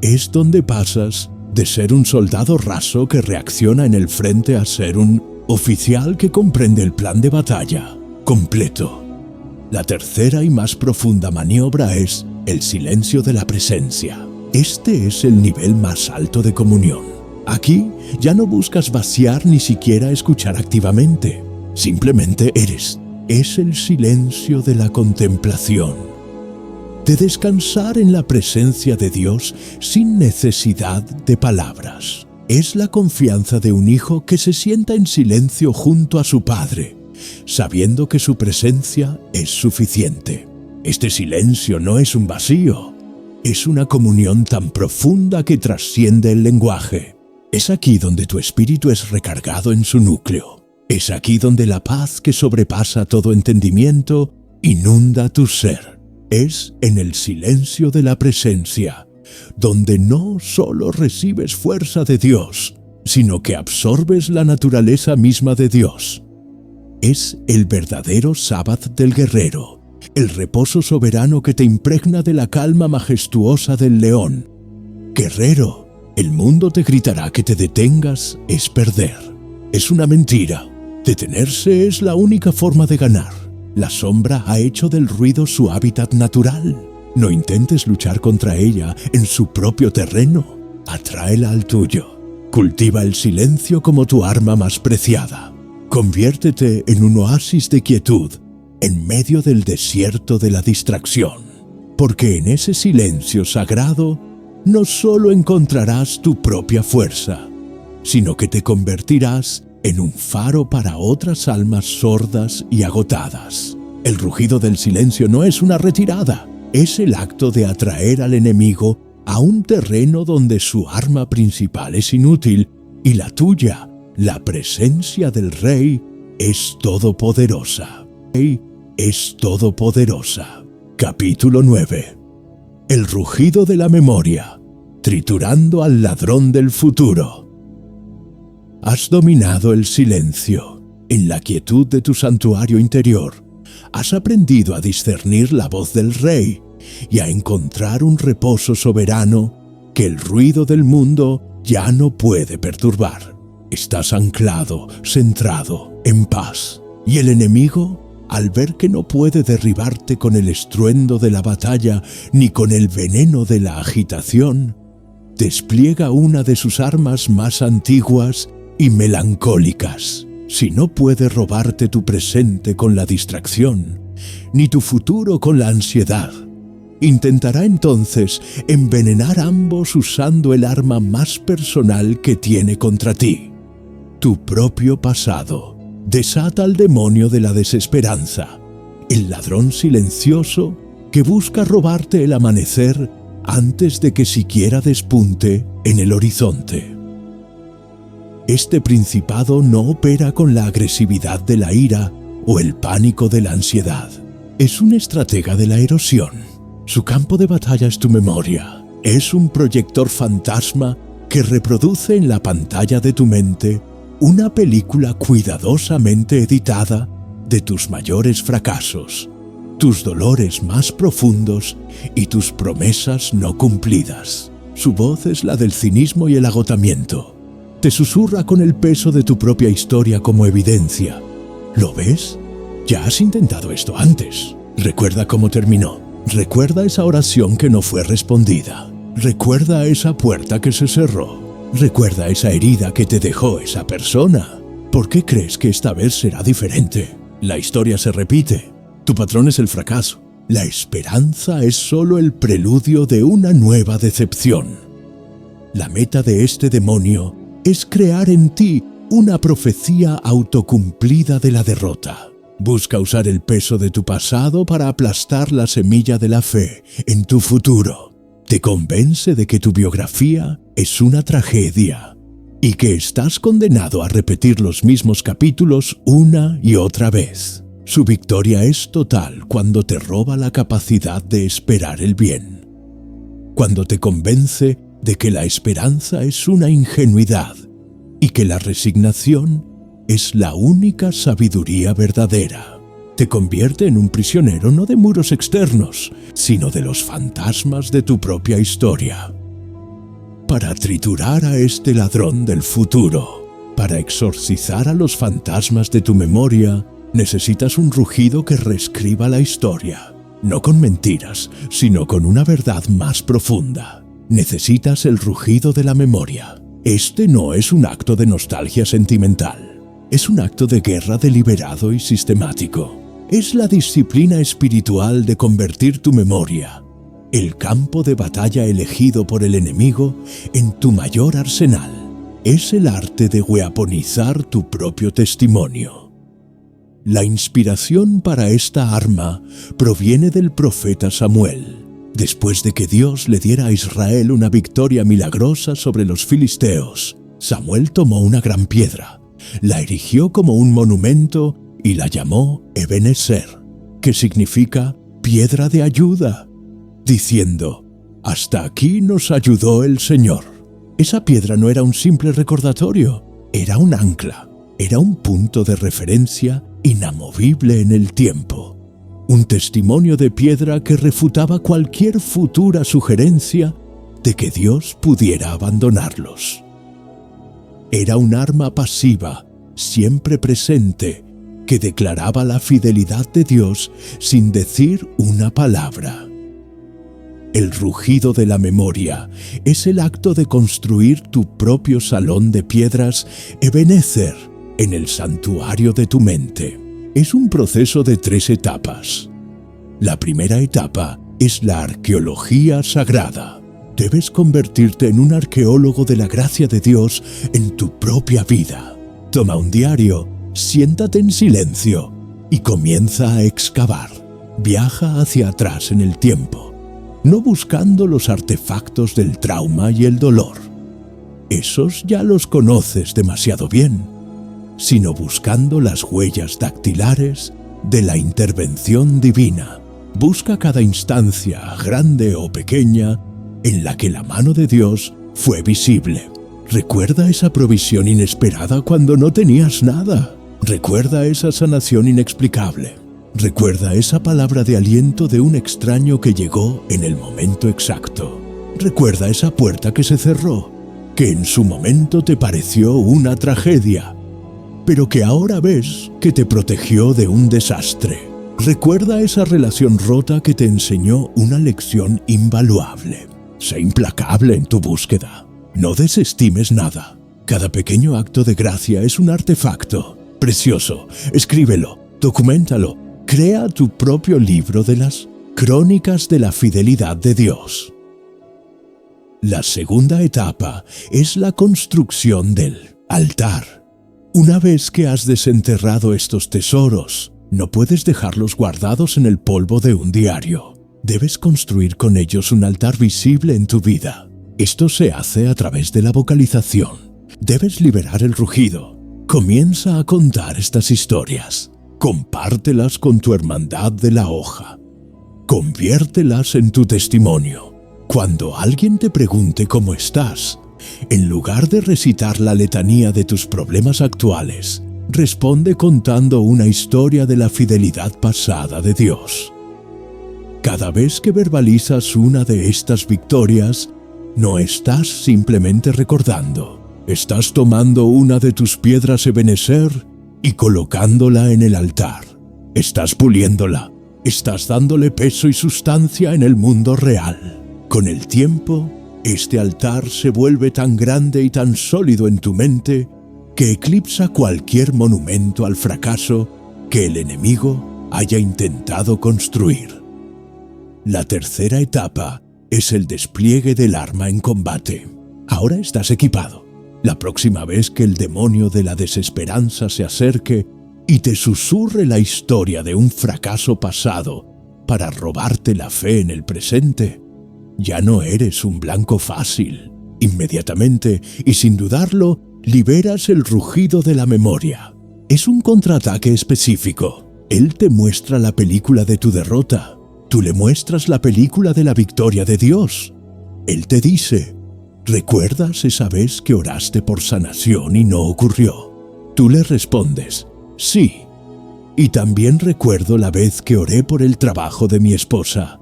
Es donde pasas de ser un soldado raso que reacciona en el frente a ser un oficial que comprende el plan de batalla completo. La tercera y más profunda maniobra es el silencio de la presencia. Este es el nivel más alto de comunión. Aquí ya no buscas vaciar ni siquiera escuchar activamente. Simplemente eres. Es el silencio de la contemplación, de descansar en la presencia de Dios sin necesidad de palabras. Es la confianza de un hijo que se sienta en silencio junto a su padre, sabiendo que su presencia es suficiente. Este silencio no es un vacío, es una comunión tan profunda que trasciende el lenguaje. Es aquí donde tu espíritu es recargado en su núcleo. Es aquí donde la paz que sobrepasa todo entendimiento inunda tu ser. Es en el silencio de la presencia, donde no solo recibes fuerza de Dios, sino que absorbes la naturaleza misma de Dios. Es el verdadero sábado del guerrero, el reposo soberano que te impregna de la calma majestuosa del león. Guerrero, el mundo te gritará que te detengas es perder. Es una mentira. Detenerse es la única forma de ganar. La sombra ha hecho del ruido su hábitat natural. No intentes luchar contra ella en su propio terreno. Atráela al tuyo. Cultiva el silencio como tu arma más preciada. Conviértete en un oasis de quietud en medio del desierto de la distracción. Porque en ese silencio sagrado no solo encontrarás tu propia fuerza, sino que te convertirás en un faro para otras almas sordas y agotadas. El rugido del silencio no es una retirada, es el acto de atraer al enemigo a un terreno donde su arma principal es inútil y la tuya, la presencia del Rey, es todopoderosa. Rey es todopoderosa. Capítulo 9. El rugido de la memoria, triturando al ladrón del futuro. Has dominado el silencio. En la quietud de tu santuario interior, has aprendido a discernir la voz del Rey y a encontrar un reposo soberano que el ruido del mundo ya no puede perturbar. Estás anclado, centrado, en paz. Y el enemigo, al ver que no puede derribarte con el estruendo de la batalla ni con el veneno de la agitación, despliega una de sus armas más antiguas y melancólicas. Si no puede robarte tu presente con la distracción, ni tu futuro con la ansiedad, intentará entonces envenenar ambos usando el arma más personal que tiene contra ti. tu propio pasado. Desata al demonio de la desesperanza, el ladrón silencioso que busca robarte el amanecer antes de que siquiera despunte en el horizonte. Este principado no opera con la agresividad de la ira o el pánico de la ansiedad. Es un estratega de la erosión. Su campo de batalla es tu memoria. Es un proyector fantasma que reproduce en la pantalla de tu mente una película cuidadosamente editada de tus mayores fracasos, tus dolores más profundos y tus promesas no cumplidas. Su voz es la del cinismo y el agotamiento. Te susurra con el peso de tu propia historia como evidencia. ¿Lo ves? Ya has intentado esto antes. Recuerda cómo terminó. Recuerda esa oración que no fue respondida. Recuerda esa puerta que se cerró. Recuerda esa herida que te dejó esa persona. ¿Por qué crees que esta vez será diferente? La historia se repite. Tu patrón es el fracaso. La esperanza es solo el preludio de una nueva decepción. La meta de este demonio es crear en ti una profecía autocumplida de la derrota. Busca usar el peso de tu pasado para aplastar la semilla de la fe en tu futuro. Te convence de que tu biografía es una tragedia y que estás condenado a repetir los mismos capítulos una y otra vez. Su victoria es total cuando te roba la capacidad de esperar el bien. Cuando te convence de que la esperanza es una ingenuidad y que la resignación es la única sabiduría verdadera. Te convierte en un prisionero no de muros externos, sino de los fantasmas de tu propia historia. Para triturar a este ladrón del futuro, para exorcizar a los fantasmas de tu memoria, necesitas un rugido que reescriba la historia, no con mentiras, sino con una verdad más profunda. Necesitas el rugido de la memoria. Este no es un acto de nostalgia sentimental, es un acto de guerra deliberado y sistemático. Es la disciplina espiritual de convertir tu memoria, el campo de batalla elegido por el enemigo, en tu mayor arsenal. Es el arte de weaponizar tu propio testimonio. La inspiración para esta arma proviene del profeta Samuel. Después de que Dios le diera a Israel una victoria milagrosa sobre los filisteos, Samuel tomó una gran piedra, la erigió como un monumento y la llamó Ebenezer, que significa piedra de ayuda, diciendo: hasta aquí nos ayudó el Señor. Esa piedra no era un simple recordatorio, era un ancla, era un punto de referencia inamovible en el tiempo. Un testimonio de piedra que refutaba cualquier futura sugerencia de que Dios pudiera abandonarlos. Era un arma pasiva, siempre presente, que declaraba la fidelidad de Dios sin decir una palabra. El rugido de la memoria es el acto de construir tu propio salón de piedras Ebenezer en el santuario de tu mente. Es un proceso de 3 etapas. La primera etapa es la arqueología sagrada. Debes convertirte en un arqueólogo de la gracia de Dios en tu propia vida. Toma un diario, siéntate en silencio y comienza a excavar. Viaja hacia atrás en el tiempo, no buscando los artefactos del trauma y el dolor. Esos ya los conoces demasiado bien, sino buscando las huellas dactilares de la intervención divina. Busca cada instancia, grande o pequeña, en la que la mano de Dios fue visible. Recuerda esa provisión inesperada cuando no tenías nada. Recuerda esa sanación inexplicable. Recuerda esa palabra de aliento de un extraño que llegó en el momento exacto. Recuerda esa puerta que se cerró, que en su momento te pareció una tragedia, pero que ahora ves que te protegió de un desastre. Recuerda esa relación rota que te enseñó una lección invaluable. Sé implacable en tu búsqueda. No desestimes nada. Cada pequeño acto de gracia es un artefacto precioso. Escríbelo, documéntalo. Crea tu propio libro de las crónicas de la fidelidad de Dios. La segunda etapa es la construcción del altar. Una vez que has desenterrado estos tesoros, no puedes dejarlos guardados en el polvo de un diario. Debes construir con ellos un altar visible en tu vida. Esto se hace a través de la vocalización. Debes liberar el rugido. Comienza a contar estas historias. Compártelas con tu hermandad de la hoja. Conviértelas en tu testimonio. Cuando alguien te pregunte cómo estás, en lugar de recitar la letanía de tus problemas actuales, responde contando una historia de la fidelidad pasada de Dios. Cada vez que verbalizas una de estas victorias, no estás simplemente recordando. Estás tomando una de tus piedras Ebenezer y colocándola en el altar. Estás puliéndola. Estás dándole peso y sustancia en el mundo real. Con el tiempo, este altar se vuelve tan grande y tan sólido en tu mente que eclipsa cualquier monumento al fracaso que el enemigo haya intentado construir. La tercera etapa es el despliegue del arma en combate. Ahora estás equipado. La próxima vez que el demonio de la desesperanza se acerque y te susurre la historia de un fracaso pasado para robarte la fe en el presente, ya no eres un blanco fácil. Inmediatamente y sin dudarlo, liberas el rugido de la memoria. Es un contraataque específico. Él te muestra la película de tu derrota. Tú le muestras la película de la victoria de Dios. Él te dice: ¿recuerdas esa vez que oraste por sanación y no ocurrió? Tú le respondes: sí. Y también recuerdo la vez que oré por el trabajo de mi esposa,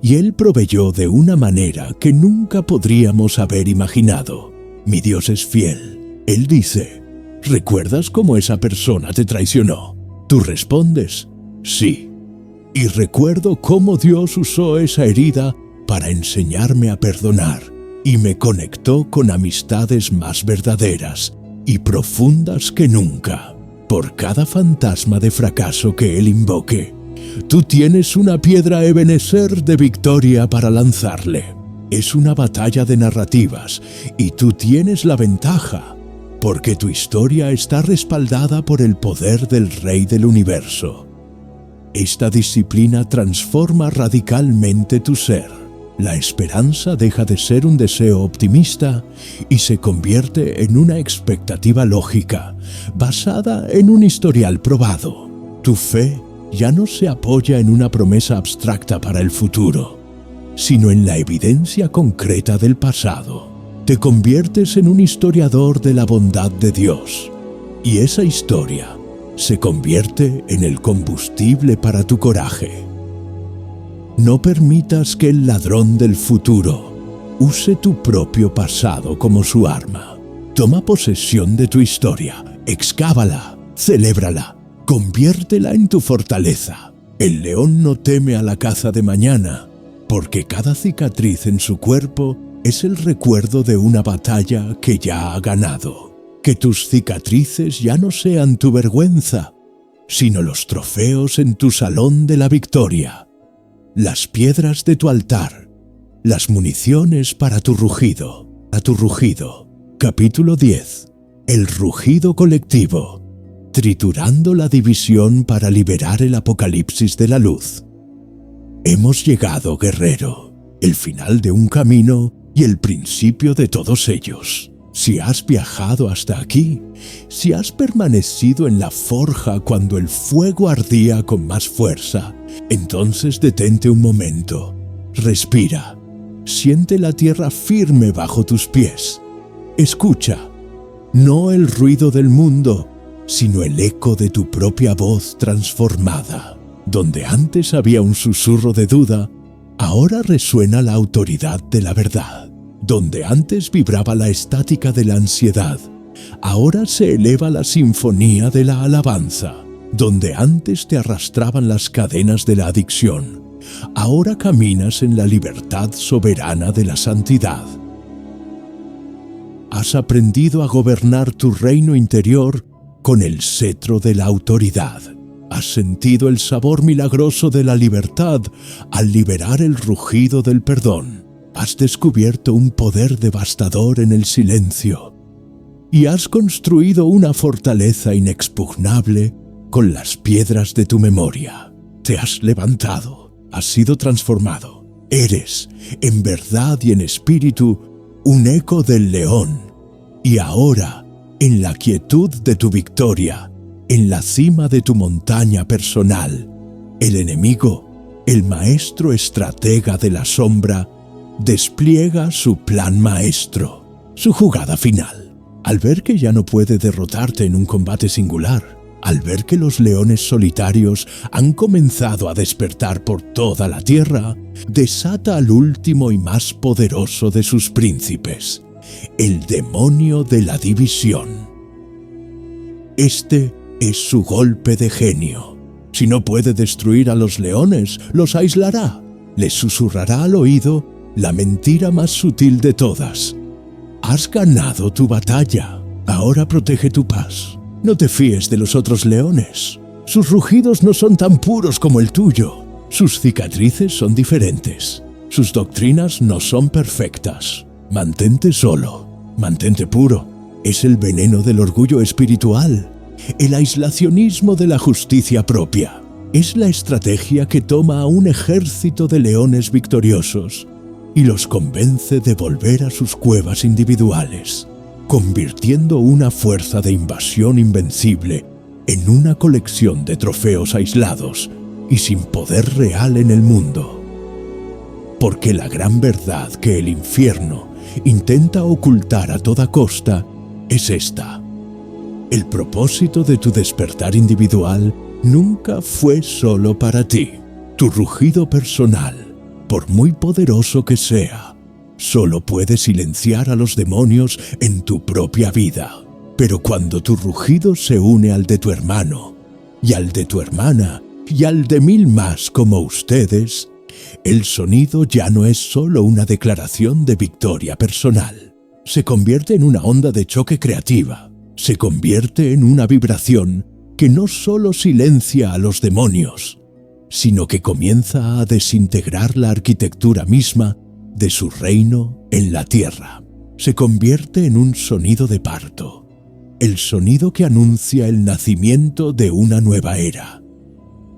y Él proveyó de una manera que nunca podríamos haber imaginado. Mi Dios es fiel. Él dice: ¿recuerdas cómo esa persona te traicionó? Tú respondes: sí. Y recuerdo cómo Dios usó esa herida para enseñarme a perdonar y me conectó con amistades más verdaderas y profundas que nunca. Por cada fantasma de fracaso que Él invoque, tú tienes una piedra Ebenezer de victoria para lanzarle. Es una batalla de narrativas y tú tienes la ventaja, porque tu historia está respaldada por el poder del Rey del Universo. Esta disciplina transforma radicalmente tu ser. La esperanza deja de ser un deseo optimista y se convierte en una expectativa lógica, basada en un historial probado. Tu fe ya no se apoya en una promesa abstracta para el futuro, sino en la evidencia concreta del pasado. Te conviertes en un historiador de la bondad de Dios, y esa historia se convierte en el combustible para tu coraje. No permitas que el ladrón del futuro use tu propio pasado como su arma. Toma posesión de tu historia, excávala, celébrala, conviértela en tu fortaleza. El león no teme a la caza de mañana, porque cada cicatriz en su cuerpo es el recuerdo de una batalla que ya ha ganado. Que tus cicatrices ya no sean tu vergüenza, sino los trofeos en tu salón de la victoria. Las piedras de tu altar, las municiones para tu rugido. A tu rugido. Capítulo 10. El rugido colectivo. Triturando la división para liberar el apocalipsis de la luz. Hemos llegado, guerrero, el final de un camino y el principio de todos ellos. Si has viajado hasta aquí, si has permanecido en la forja cuando el fuego ardía con más fuerza, entonces detente un momento, respira, siente la tierra firme bajo tus pies. Escucha, no el ruido del mundo, sino el eco de tu propia voz transformada. Donde antes había un susurro de duda, ahora resuena la autoridad de la verdad. Donde antes vibraba la estática de la ansiedad, ahora se eleva la sinfonía de la alabanza. Donde antes te arrastraban las cadenas de la adicción, ahora caminas en la libertad soberana de la santidad. Has aprendido a gobernar tu reino interior con el cetro de la autoridad. Has sentido el sabor milagroso de la libertad al liberar el rugido del perdón. Has descubierto un poder devastador en el silencio. y has construido una fortaleza inexpugnable con las piedras de tu memoria. Te has levantado, has sido transformado. Eres, en verdad y en espíritu, un eco del león. Y ahora, en la quietud de tu victoria, en la cima de tu montaña personal, el enemigo, el maestro estratega de la sombra, despliega su plan maestro, su jugada final. Al ver que ya no puede derrotarte en un combate singular, al ver que los leones solitarios han comenzado a despertar por toda la tierra, desata al último y más poderoso de sus príncipes, el demonio de la división. Este es su golpe de genio. Si no puede destruir a los leones, los aislará. Les susurrará al oído la mentira más sutil de todas. Has ganado tu batalla. Ahora protege tu paz. No te fíes de los otros leones. Sus rugidos no son tan puros como el tuyo. Sus cicatrices son diferentes. Sus doctrinas no son perfectas. Mantente solo. Mantente puro. Es el veneno del orgullo espiritual. El aislacionismo de la justicia propia. Es la estrategia que toma a un ejército de leones victoriosos y los convence de volver a sus cuevas individuales, convirtiendo una fuerza de invasión invencible en una colección de trofeos aislados y sin poder real en el mundo. Porque la gran verdad que el infierno intenta ocultar a toda costa es esta: el propósito de tu despertar individual nunca fue solo para ti. Tu rugido personal, por muy poderoso que sea, solo puede silenciar a los demonios en tu propia vida. Pero cuando tu rugido se une al de tu hermano, y al de tu hermana, y al de 1000 más como ustedes, el sonido ya no es solo una declaración de victoria personal. Se convierte en una onda de choque creativa. Se convierte en una vibración que no solo silencia a los demonios, sino que comienza a desintegrar la arquitectura misma de su reino en la tierra. Se convierte en un sonido de parto, el sonido que anuncia el nacimiento de una nueva era.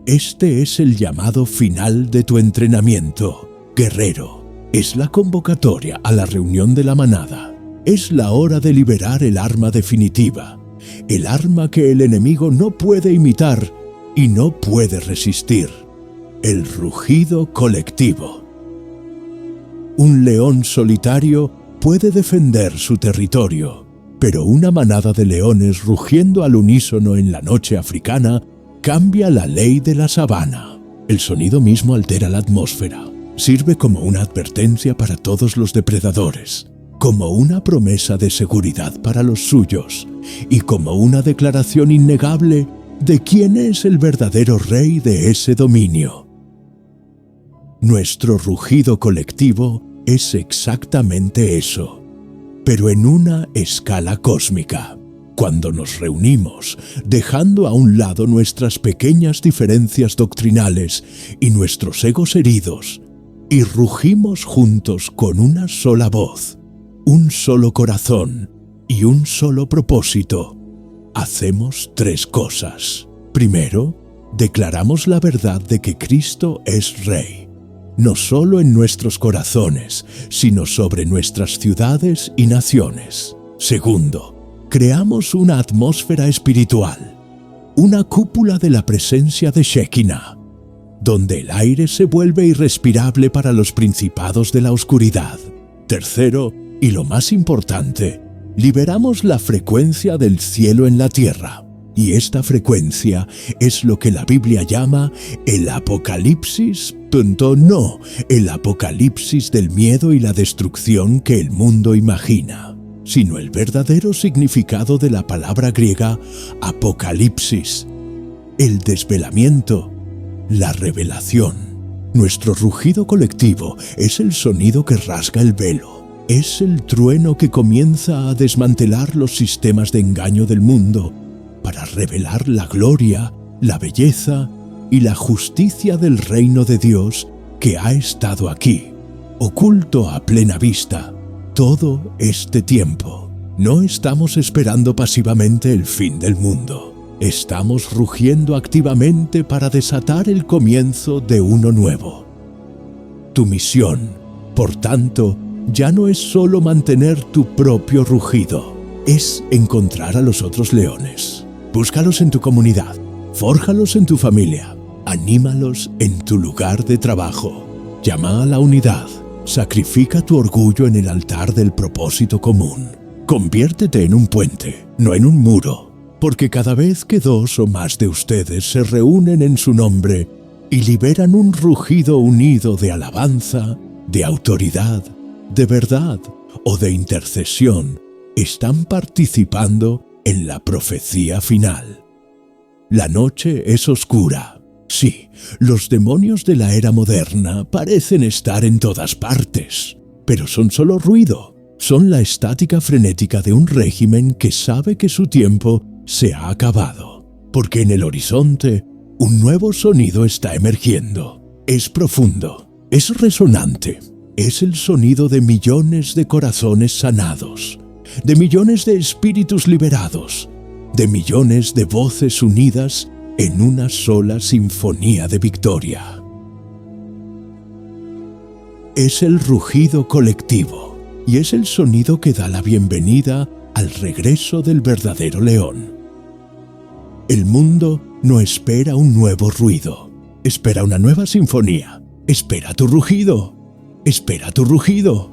Este es el llamado final de tu entrenamiento, guerrero. Es la convocatoria a la reunión de la manada. Es la hora de liberar el arma definitiva, el arma que el enemigo no puede imitar y no puede resistir: el rugido colectivo. Un león solitario puede defender su territorio, pero una manada de leones rugiendo al unísono en la noche africana cambia la ley de la sabana. El sonido mismo altera la atmósfera. Sirve como una advertencia para todos los depredadores, como una promesa de seguridad para los suyos y como una declaración innegable de quién es el verdadero rey de ese dominio. Nuestro rugido colectivo es exactamente eso, pero en una escala cósmica. Cuando nos reunimos, dejando a un lado nuestras pequeñas diferencias doctrinales y nuestros egos heridos, y rugimos juntos con una sola voz, un solo corazón y un solo propósito, hacemos 3 cosas. Primero, declaramos la verdad de que Cristo es Rey, no solo en nuestros corazones, sino sobre nuestras ciudades y naciones. Segundo, creamos una atmósfera espiritual, una cúpula de la presencia de Shekinah, donde el aire se vuelve irrespirable para los principados de la oscuridad. Tercero, y lo más importante, liberamos la frecuencia del cielo en la tierra. Y esta frecuencia es lo que la Biblia llama el apocalipsis, no el apocalipsis del miedo y la destrucción que el mundo imagina, sino el verdadero significado de la palabra griega apocalipsis, el desvelamiento, la revelación. Nuestro rugido colectivo es el sonido que rasga el velo. Es el trueno que comienza a desmantelar los sistemas de engaño del mundo para revelar la gloria, la belleza y la justicia del reino de Dios que ha estado aquí, oculto a plena vista, todo este tiempo. No estamos esperando pasivamente el fin del mundo. Estamos rugiendo activamente para desatar el comienzo de uno nuevo. Tu misión, por tanto, ya no es solo mantener tu propio rugido, es encontrar a los otros leones. Búscalos en tu comunidad, fórjalos en tu familia, anímalos en tu lugar de trabajo. Llama a la unidad, sacrifica tu orgullo en el altar del propósito común. Conviértete en un puente, no en un muro, porque cada vez que dos o más de ustedes se reúnen en su nombre y liberan un rugido unido de alabanza, de autoridad, de verdad o de intercesión, están participando en la profecía final. La noche es oscura. Sí, los demonios de la era moderna parecen estar en todas partes, pero son solo ruido. Son la estática frenética de un régimen que sabe que su tiempo se ha acabado, porque en el horizonte un nuevo sonido está emergiendo. Es profundo, es resonante, es el sonido de millones de corazones sanados, de millones de espíritus liberados, de millones de voces unidas en una sola sinfonía de victoria. Es el rugido colectivo. Y es el sonido que da la bienvenida al regreso del verdadero león. El mundo no espera un nuevo ruido, espera una nueva sinfonía. Espera tu rugido, espera tu rugido.